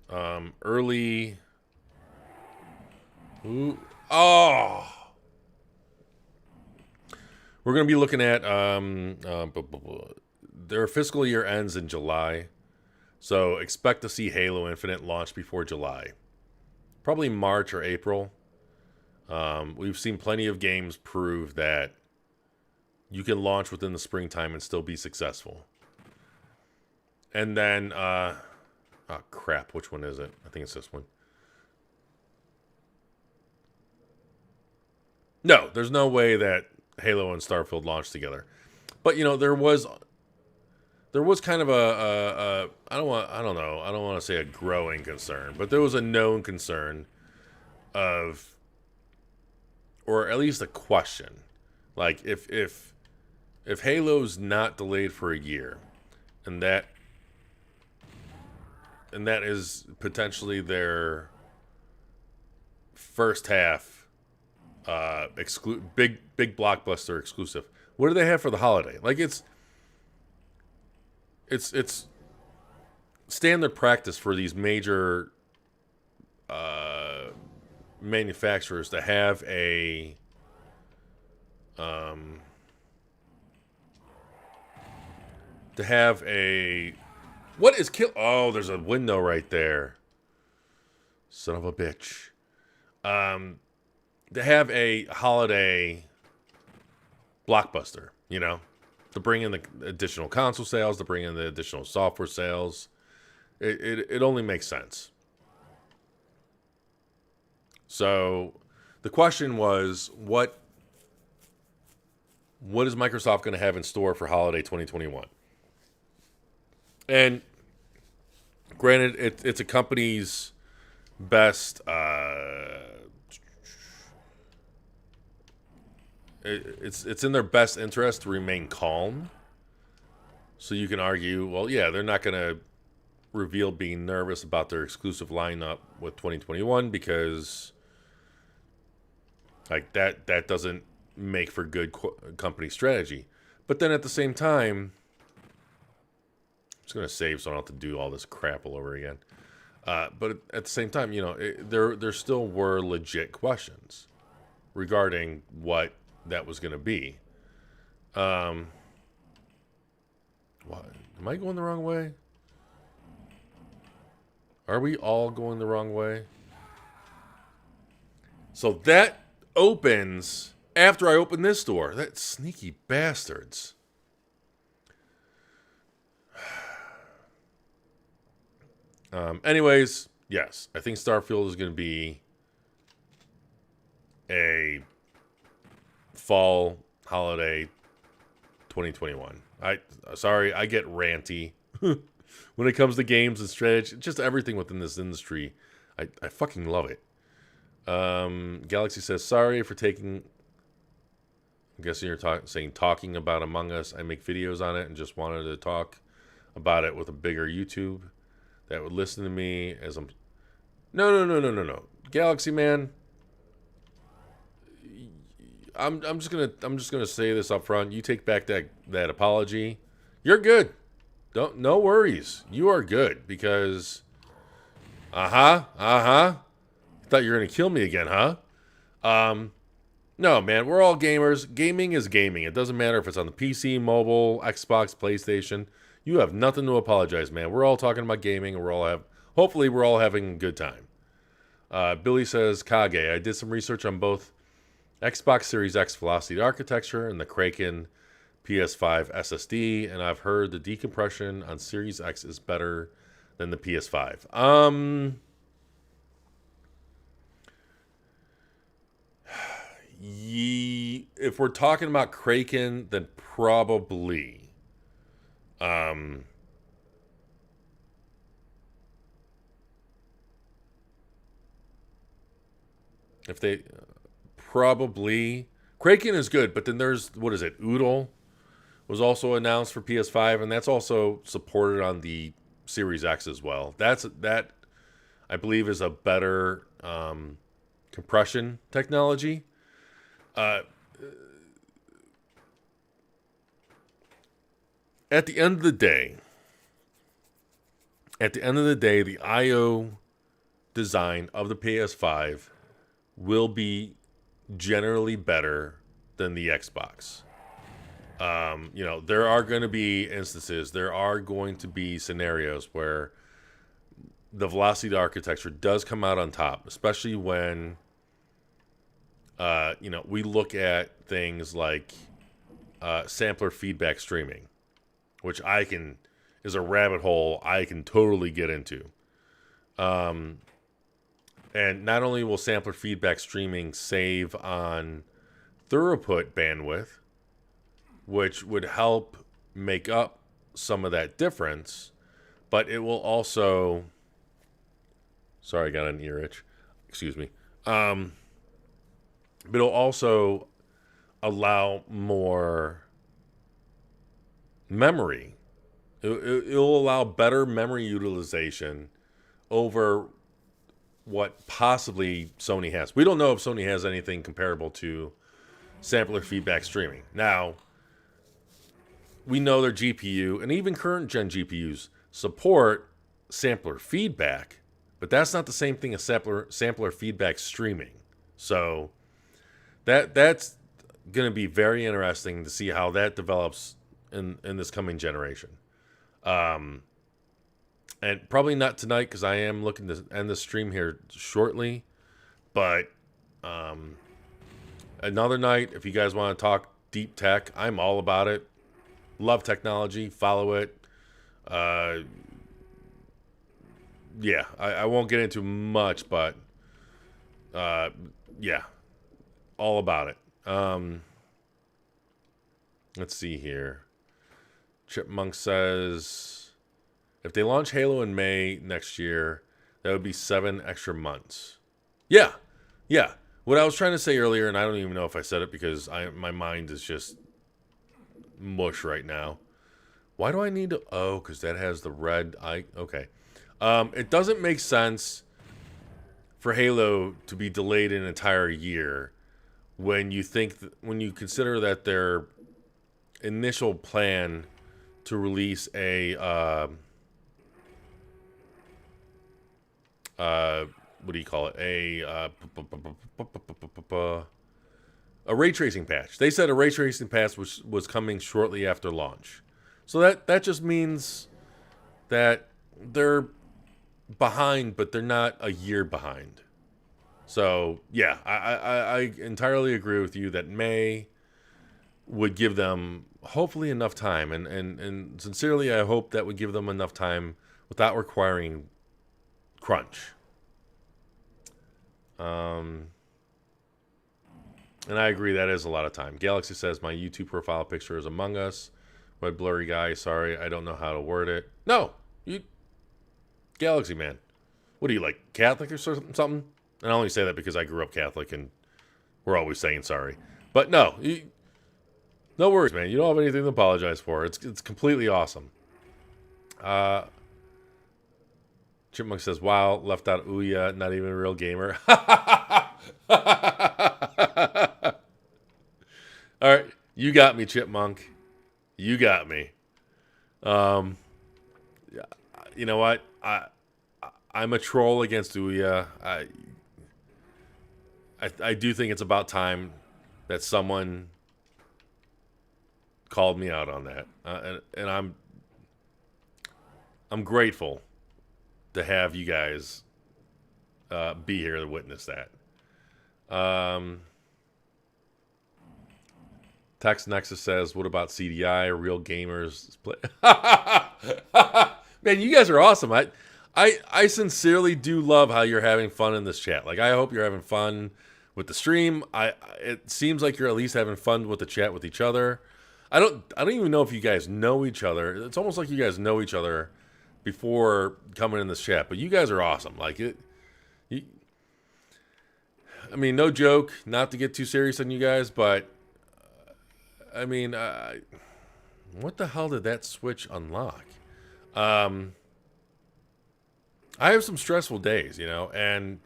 early. Ooh, oh, we're gonna be looking at their fiscal year ends in July, so expect to see Halo Infinite launch before July, probably March or April. We've seen plenty of games prove that you can launch within the springtime and still be successful. And then, oh crap, which one is it? I think it's this one. No, there's no way that Halo and Starfield launched together. But you know, there was kind of a I don't want to say a growing concern, but there was a known concern of, or at least a question, like if Halo's not delayed for a year, and that is potentially their first half big blockbuster exclusive. What do they have for the holiday? Like it's standard practice for these major manufacturers to have a what is kill? Oh, there's a window right there. Son of a bitch. To have a holiday blockbuster, you know, to bring in the additional console sales, to bring in the additional software sales. It only makes sense. So the question was, what is Microsoft going to have in store for holiday 2021? And granted, it's a company's best. It's in their best interest to remain calm. So you can argue, well, yeah, they're not going to reveal being nervous about their exclusive lineup with 2021 because, like, that doesn't make for good company strategy. But then at the same time, I'm just going to save so I don't have to do all this crap all over again. But at the same time, you know, there still were legit questions regarding what that was going to be. What? Am I going the wrong way? Are we all going the wrong way? So that opens after I open this door. That sneaky bastards. Anyways, yes, I think Starfield is going to be a fall holiday 2021. Sorry, I get ranty when it comes to games and strategy, just everything within this industry. I fucking love it. Galaxy says, sorry for taking, I'm guessing you're talking about Among Us. I make videos on it and just wanted to talk about it with a bigger YouTube that would listen to me as I'm... No. Galaxy man, I'm just gonna say this up front. You take back that apology. You're good. No worries. You are good because thought you were gonna kill me again, huh? No, man, we're all gamers. Gaming is gaming. It doesn't matter if it's on the PC, mobile, Xbox, PlayStation. You have nothing to apologize, man. We're all talking about gaming, and hopefully we're all having a good time. Billy says, Kage, I did some research on both Xbox Series X Velocity architecture and the Kraken PS5 SSD, and I've heard the decompression on Series X is better than the PS5. If we're talking about Kraken, then probably. If they probably Kraken is good, but then there's what is it, Oodle, was also announced for PS5, and that's also supported on the Series X as well. That I believe is a better compression technology. At the end of the day, the I/O design of the PS5 will be generally better than the Xbox. There are going to be instances, there are going to be scenarios where the velocity architecture does come out on top, especially when, we look at things like sampler feedback streaming, which is a rabbit hole I can totally get into. And not only will sampler feedback streaming save on throughput bandwidth, which would help make up some of that difference, but it will also... Sorry, I got an ear itch. Excuse me. But it'll also allow more memory. It'll allow better memory utilization over what possibly Sony has. We don't know if Sony has anything comparable to sampler feedback streaming. Now, we know their GPU and even current gen GPUs support sampler feedback, but that's not the same thing as sampler feedback streaming. So that's going to be very interesting to see how that develops in this coming generation. And probably not tonight because I am looking to end the stream here shortly. But another night, if you guys want to talk deep tech, I'm all about it. Love technology. Follow it. Yeah, I won't get into much, but yeah, all about it. Let's see here. Chipmunk says, if they launch Halo in May next year, that would be 7 extra months. Yeah. What I was trying to say earlier, and I don't even know if I said it because my mind is just mush right now. Why do I need to... Oh, because that has the red... Okay. It doesn't make sense for Halo to be delayed an entire year when you consider that their initial plan to release a what do you call it? A ray tracing patch. They said a ray tracing patch was coming shortly after launch. So that just means that they're behind, but they're not a year behind. So yeah, I entirely agree with you that May would give them hopefully enough time, and sincerely I hope that would give them enough time without requiring crunch. And I agree that is a lot of time. Galaxy says my YouTube profile picture is Among Us. Red blurry guy. Sorry, I don't know how to word it. No, you, Galaxy man. What are you, like Catholic or something? And I only say that because I grew up Catholic and we're always saying sorry. But no, no worries, man. You don't have anything to apologize for. It's completely awesome. Chipmunk says, wow, left out Ouya, not even a real gamer. All right, you got me, Chipmunk. You got me. You know what? I'm a troll against Ouya. I do think it's about time that someone called me out on that, and I'm grateful to have you guys be here to witness that. Text Nexus says, what about CDI? Real gamers play. Man, you guys are awesome. I sincerely do love how you're having fun in this chat. Like, I hope you're having fun with the stream. It seems like you're at least having fun with the chat with each other. I don't even know if you guys know each other. It's almost like you guys know each other before coming in this chat. But you guys are awesome. Like it. I mean, no joke. Not to get too serious on you guys, but I mean, What the hell did that switch unlock? I have some stressful days, you know, and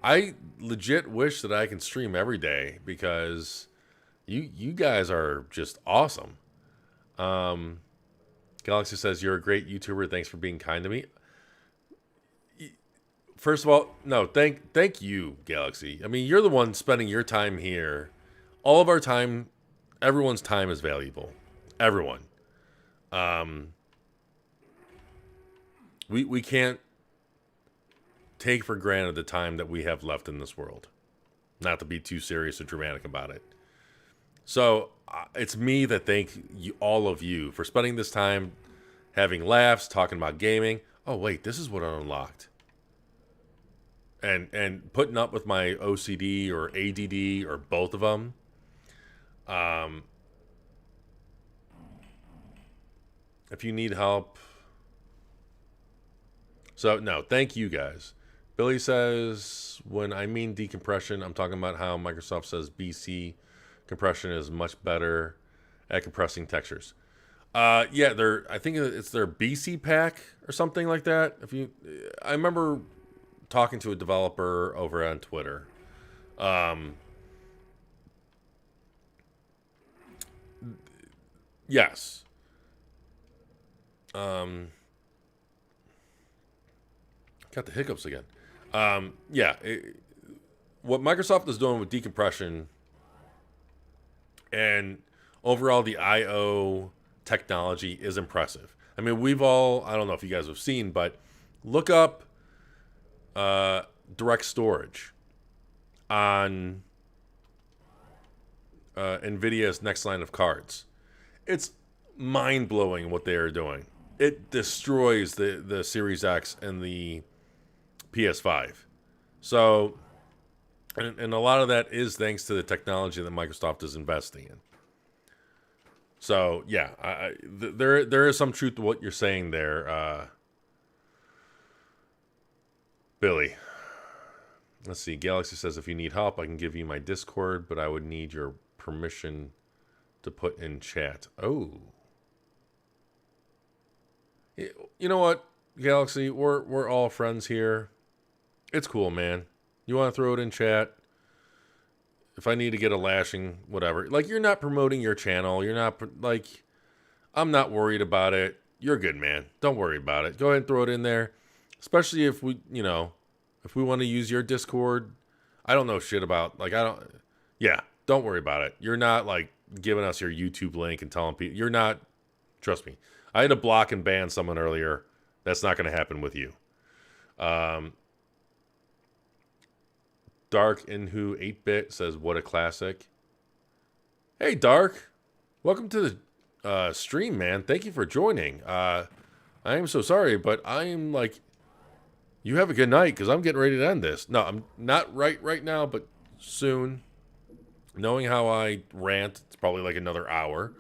I legit wish that I can stream every day because you guys are just awesome. Galaxy says you're a great YouTuber. Thanks for being kind to me. First of all, no, thank you, Galaxy. I mean, you're the one spending your time here. All of our time, everyone's time is valuable. Everyone. We can't take for granted the time that we have left in this world. Not to be too serious or dramatic about it. So it's me that thank you, all of you, for spending this time having laughs, talking about gaming. Oh wait, this is what I unlocked. And putting up with my OCD or ADD or both of them. If you need help. So no, thank you guys. Billy says, when I mean decompression, I'm talking about how Microsoft says BC compression is much better at compressing textures. Yeah, I think it's their BC pack or something like that. I remember talking to a developer over on Twitter. Yes. Got the hiccups again. Yeah. What Microsoft is doing with decompression and overall the I/O technology is impressive. I mean, I don't know if you guys have seen, but look up direct storage on NVIDIA's next line of cards. It's mind-blowing what they are doing. It destroys the Series X and the PS5. So, and a lot of that is thanks to the technology that Microsoft is investing in. So, yeah, there is some truth to what you're saying there, Billy. Let's see. Galaxy says, if you need help, I can give you my Discord, but I would need your permission to put in chat. Oh. You know what, Galaxy? We're all friends here. It's cool, man. You want to throw it in chat? If I need to get a lashing, whatever. Like, you're not promoting your channel. You're not, like, I'm not worried about it. You're good, man. Don't worry about it. Go ahead and throw it in there. Especially if we want to use your Discord. I don't know shit about, yeah, don't worry about it. You're not, like, giving us your YouTube link and telling people. You're not, trust me. I had to block and ban someone earlier. That's not going to happen with you. Dark Inhu 8-bit says, what a classic. Hey, Dark. Welcome to the stream, man. Thank you for joining. I am so sorry, but I am like, you have a good night because I'm getting ready to end this. No, I'm not right now, but soon. Knowing how I rant, it's probably like another hour.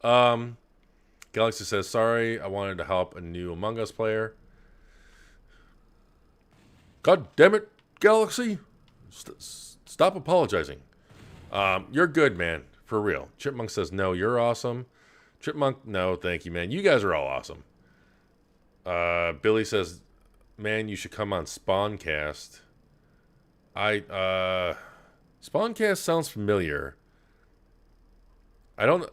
Galaxy says, sorry, I wanted to help a new Among Us player. God damn it, Galaxy. Stop apologizing. You're good, man. For real. Chipmunk says, no, you're awesome. Chipmunk, no, thank you, man. You guys are all awesome. Billy says, man, you should come on Spawncast. Spawncast sounds familiar. I'm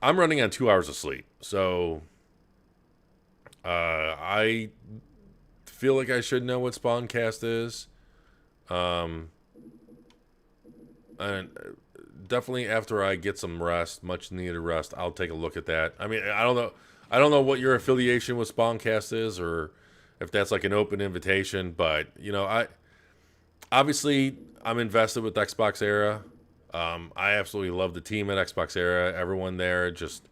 running on 2 hours of sleep, so I feel like I should know what Spawncast is. And definitely after I get some rest, much needed rest, I'll take a look at that. I mean, I don't know what your affiliation with Spawncast is, or if that's like an open invitation, but obviously I'm invested with XboxEra. I absolutely love the team at XboxEra. Everyone there, just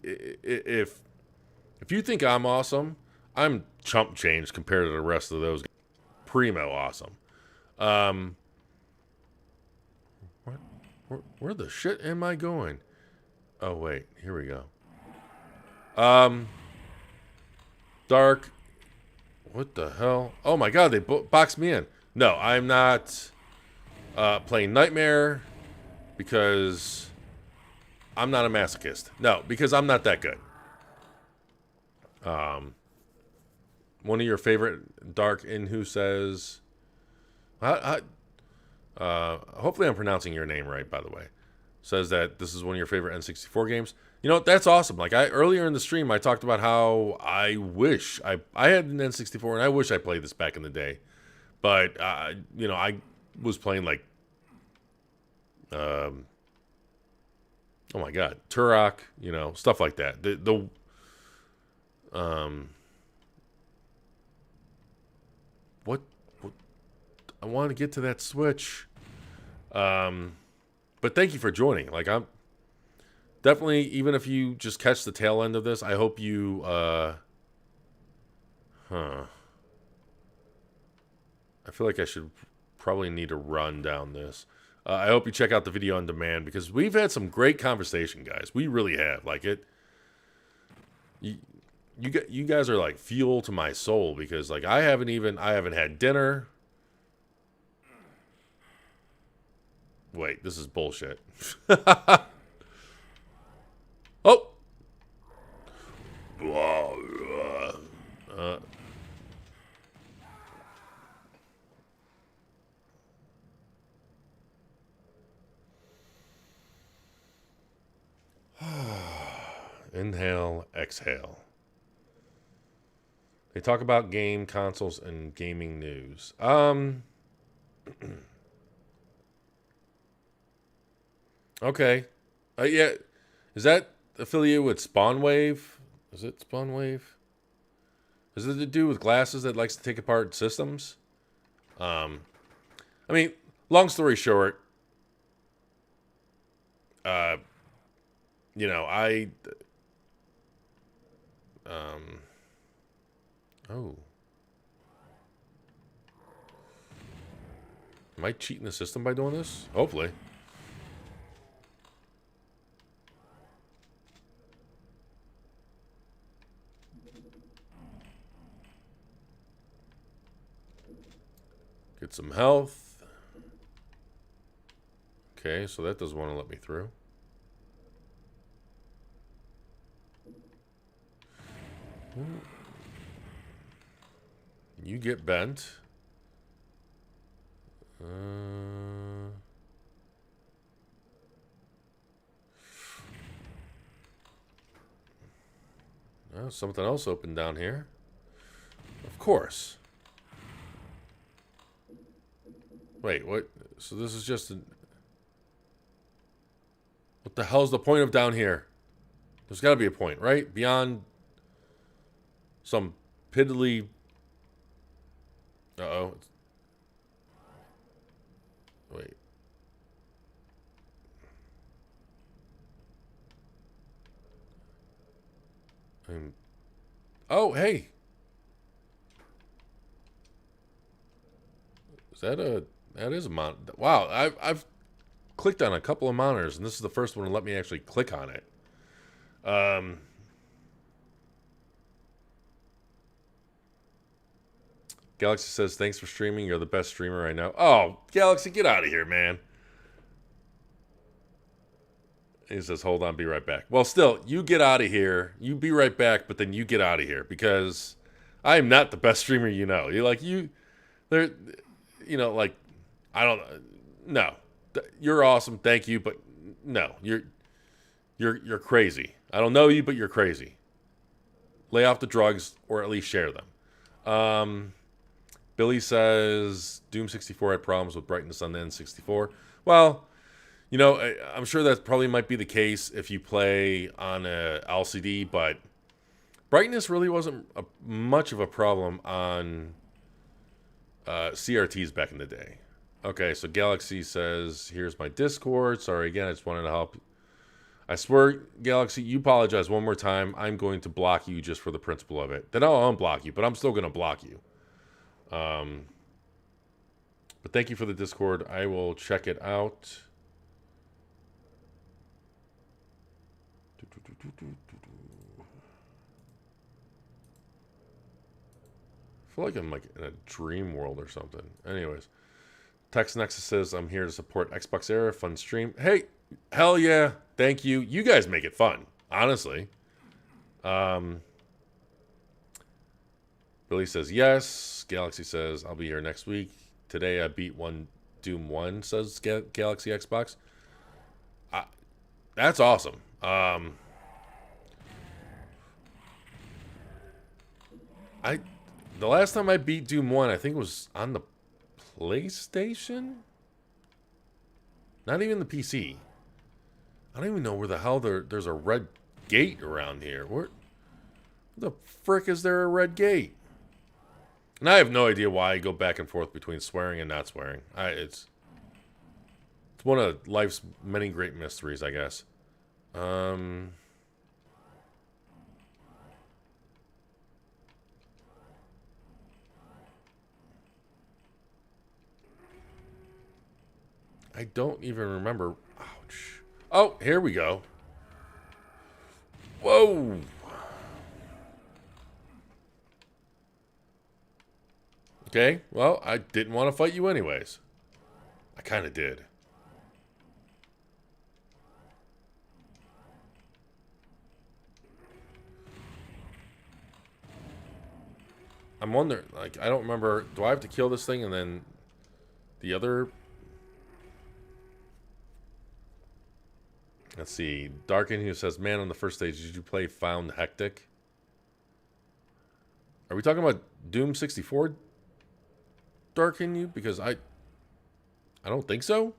if you think I'm awesome, I'm chump change compared to the rest of those guys. Primo awesome. Where the shit am I going? Oh wait, here we go. Dark. What the hell? Oh my god, they boxed me in. No, I'm not playing Nightmare because I'm not a masochist. No, because I'm not that good. One of your favorite Dark In Who says, hopefully I'm pronouncing your name right, by the way. Says that this is one of your favorite N64 games. You know, that's awesome. Like, earlier in the stream, I talked about how I wish I had an N64 and I wish I played this back in the day. But, you know, I was playing, like, oh my God, Turok, you know, stuff like that. What I want to get to that Switch. But thank you for joining. Like, I'm definitely, even if you just catch the tail end of this, I hope you, I feel like I should probably need to run down this. I hope you check out the video on demand because we've had some great conversation, guys. We really have. Like, you guys are like fuel to my soul because, like, I haven't had dinner. Wait, this is bullshit. Oh. Inhale, exhale. They talk about game consoles and gaming news. Okay. Yeah. Is that affiliated with Spawnwave? Is it Spawnwave? Is it to do with glasses that likes to take apart systems? I mean, long story short, you know, oh. Am I cheating the system by doing this? Hopefully. Get some health. Okay, so that doesn't want to let me through. You get bent. Oh, something else opened down here. Of course. Wait, what? So this is just what the hell's the point of down here? There's got to be a point, right? Beyond some piddly... Uh-oh. Wait. Oh, hey. Is that a... That is a monitor. Wow, I've clicked on a couple of monitors, and this is the first one to let me actually click on it. Galaxy says, thanks for streaming. You're the best streamer I know. Oh, Galaxy, get out of here, man. He says, hold on, be right back. Well, still, you get out of here. You be right back, but then you get out of here because I am not the best streamer you know. You're like, there, you know, like, I don't, no. You're awesome, thank you, but no, you're crazy. I don't know you, but you're crazy. Lay off the drugs, or at least share them. Billy says Doom 64 had problems with brightness on the N64. Well, you know, I'm sure that probably might be the case if you play on a LCD, but brightness really wasn't much of a problem on CRTs back in the day. Okay, so Galaxy says, here's my Discord. Sorry again, I just wanted to help. I swear, Galaxy, you apologize one more time. I'm going to block you just for the principle of it. Then I'll unblock you, but I'm still going to block you. But thank you for the Discord. I will check it out. I feel like I'm like in a dream world or something. Anyways, Text Nexus says I'm here to support XboxEra. Fun stream. Hey, hell yeah. Thank you. You guys make it fun, honestly. Billy says yes. Galaxy says I'll be here next week. Today I beat Doom 1, says Galaxy Xbox. That's awesome. The last time I beat Doom 1, I think it was on the PlayStation? Not even the PC. I don't even know where the hell there's a red gate around here. Where the frick is there a red gate? And I have no idea why I go back and forth between swearing and not swearing. It's one of life's many great mysteries, I guess. I don't even remember. Ouch. Oh, here we go. Whoa. Okay, well, I didn't want to fight you anyways. I kind of did. I'm wondering, like, I don't remember. Do I have to kill this thing and then the other... Let's see. Darkin, who says, man, on the first stage, did you play Found Hectic? Are we talking about Doom 64? Darkin, you? Because I don't think so.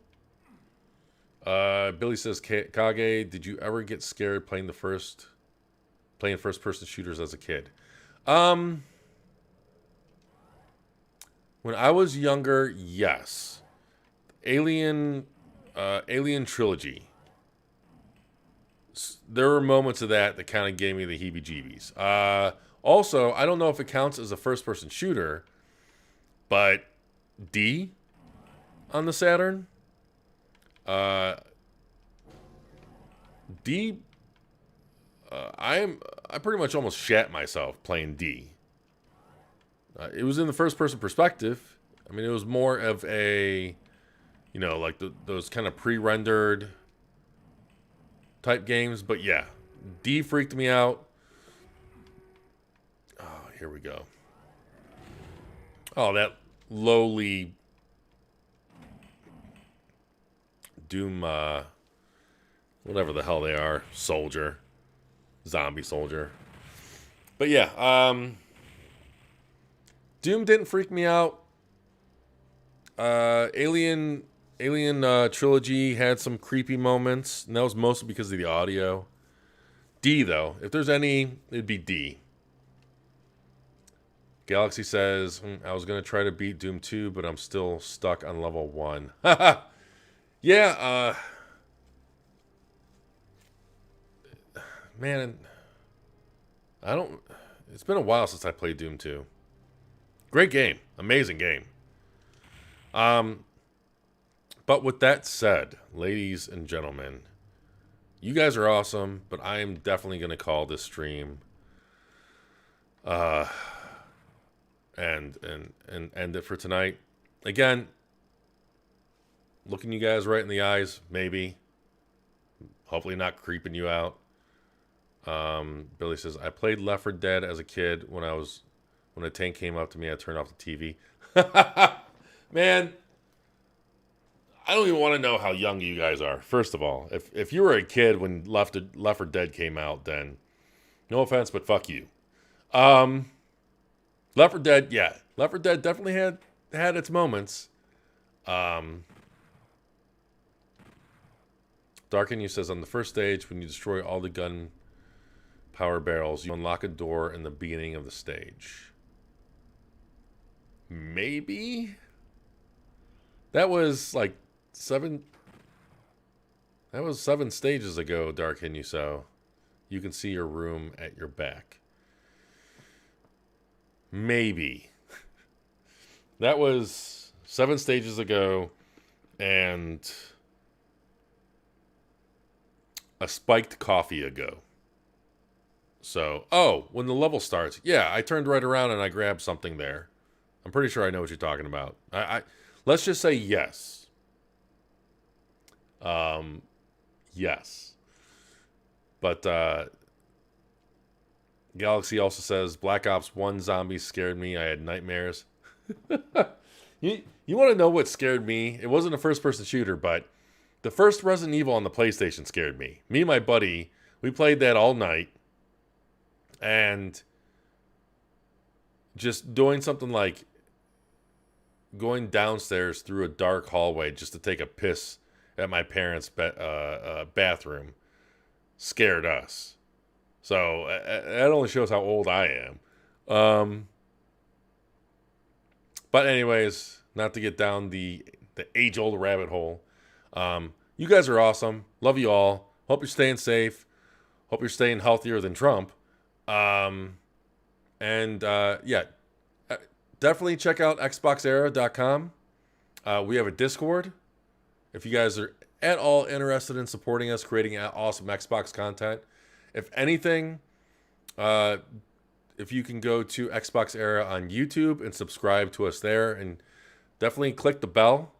Billy says, Kage, did you ever get scared playing first-person shooters as a kid? When I was younger, yes. Alien Trilogy. There were moments of that kind of gave me the heebie-jeebies. Also, I don't know if it counts as a first-person shooter, but D on the Saturn, D, I pretty much almost shat myself playing D. It was in the first-person perspective. I mean, it was more of a, like those kind of pre-rendered type games. But yeah, D freaked me out. Oh, here we go. Oh, that lowly Doom, whatever the hell they are, zombie soldier. But yeah, Doom didn't freak me out. Alien Trilogy had some creepy moments, and that was mostly because of the audio. D, though, if there's any, it'd be D. Galaxy says, I was going to try to beat Doom 2, but I'm still stuck on level 1. Yeah, man, it's been a while since I played Doom 2. Great game. Amazing game. But with that said, ladies and gentlemen, you guys are awesome, but I am definitely going to call this stream and end it for tonight. Again, looking you guys right in the eyes, maybe. Hopefully not creeping you out. Billy says, I played Left 4 Dead as a kid. When a tank came up to me, I turned off the TV. Man, I don't even want to know how young you guys are. First of all, if you were a kid when Left 4 Dead came out, then no offense, but fuck you. Left 4 Dead, yeah. Left 4 Dead definitely had its moments. Darken You says, on the first stage, when you destroy all the gun power barrels, you unlock a door in the beginning of the stage. Maybe? That was like 7 stages ago, Darken You, so you can see your room at your back. Maybe. That was 7 stages ago, and a spiked coffee ago. So, when the level starts, yeah, I turned right around and I grabbed something there. I'm pretty sure I know what you're talking about. Let's just say yes. Yes. But Galaxy also says Black Ops 1 zombies scared me. I had nightmares. You want to know what scared me? It wasn't a first-person shooter, but the first Resident Evil on the PlayStation scared me. Me and my buddy, we played that all night. And just doing something like going downstairs through a dark hallway just to take a piss at my parents' bathroom scared us. So that only shows how old I am. But anyways, not to get down the age-old rabbit hole. You guys are awesome. Love you all. Hope you're staying safe. Hope you're staying healthier than Trump. Yeah, definitely check out XboxEra.com. We have a Discord. If you guys are at all interested in supporting us, creating awesome Xbox content. If anything, if you can go to Xbox Era on YouTube and subscribe to us there, and definitely click the bell.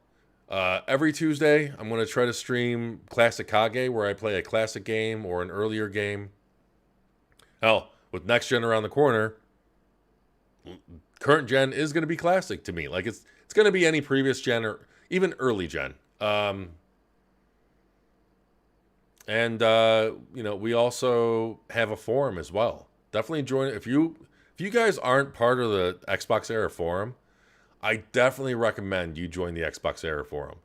Every Tuesday, I'm going to try to stream Classic Kage, where I play a classic game or an earlier game. Hell, with next gen around the corner, current gen is going to be classic to me. Like it's going to be any previous gen or even early gen. We also have a forum as well. Definitely join. If you guys aren't part of the Xbox Era forum, I definitely recommend you join the Xbox Era forum.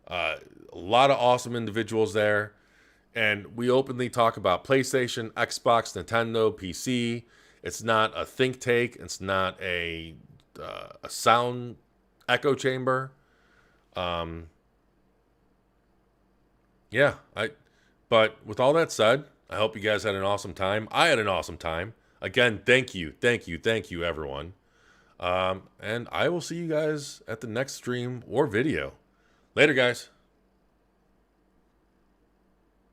A lot of awesome individuals there. And we openly talk about PlayStation, Xbox, Nintendo, PC. It's not a think tank. It's not a sound echo chamber. But with all that said, I hope you guys had an awesome time. I had an awesome time. Again, thank you, everyone. And I will see you guys at the next stream or video. Later, guys.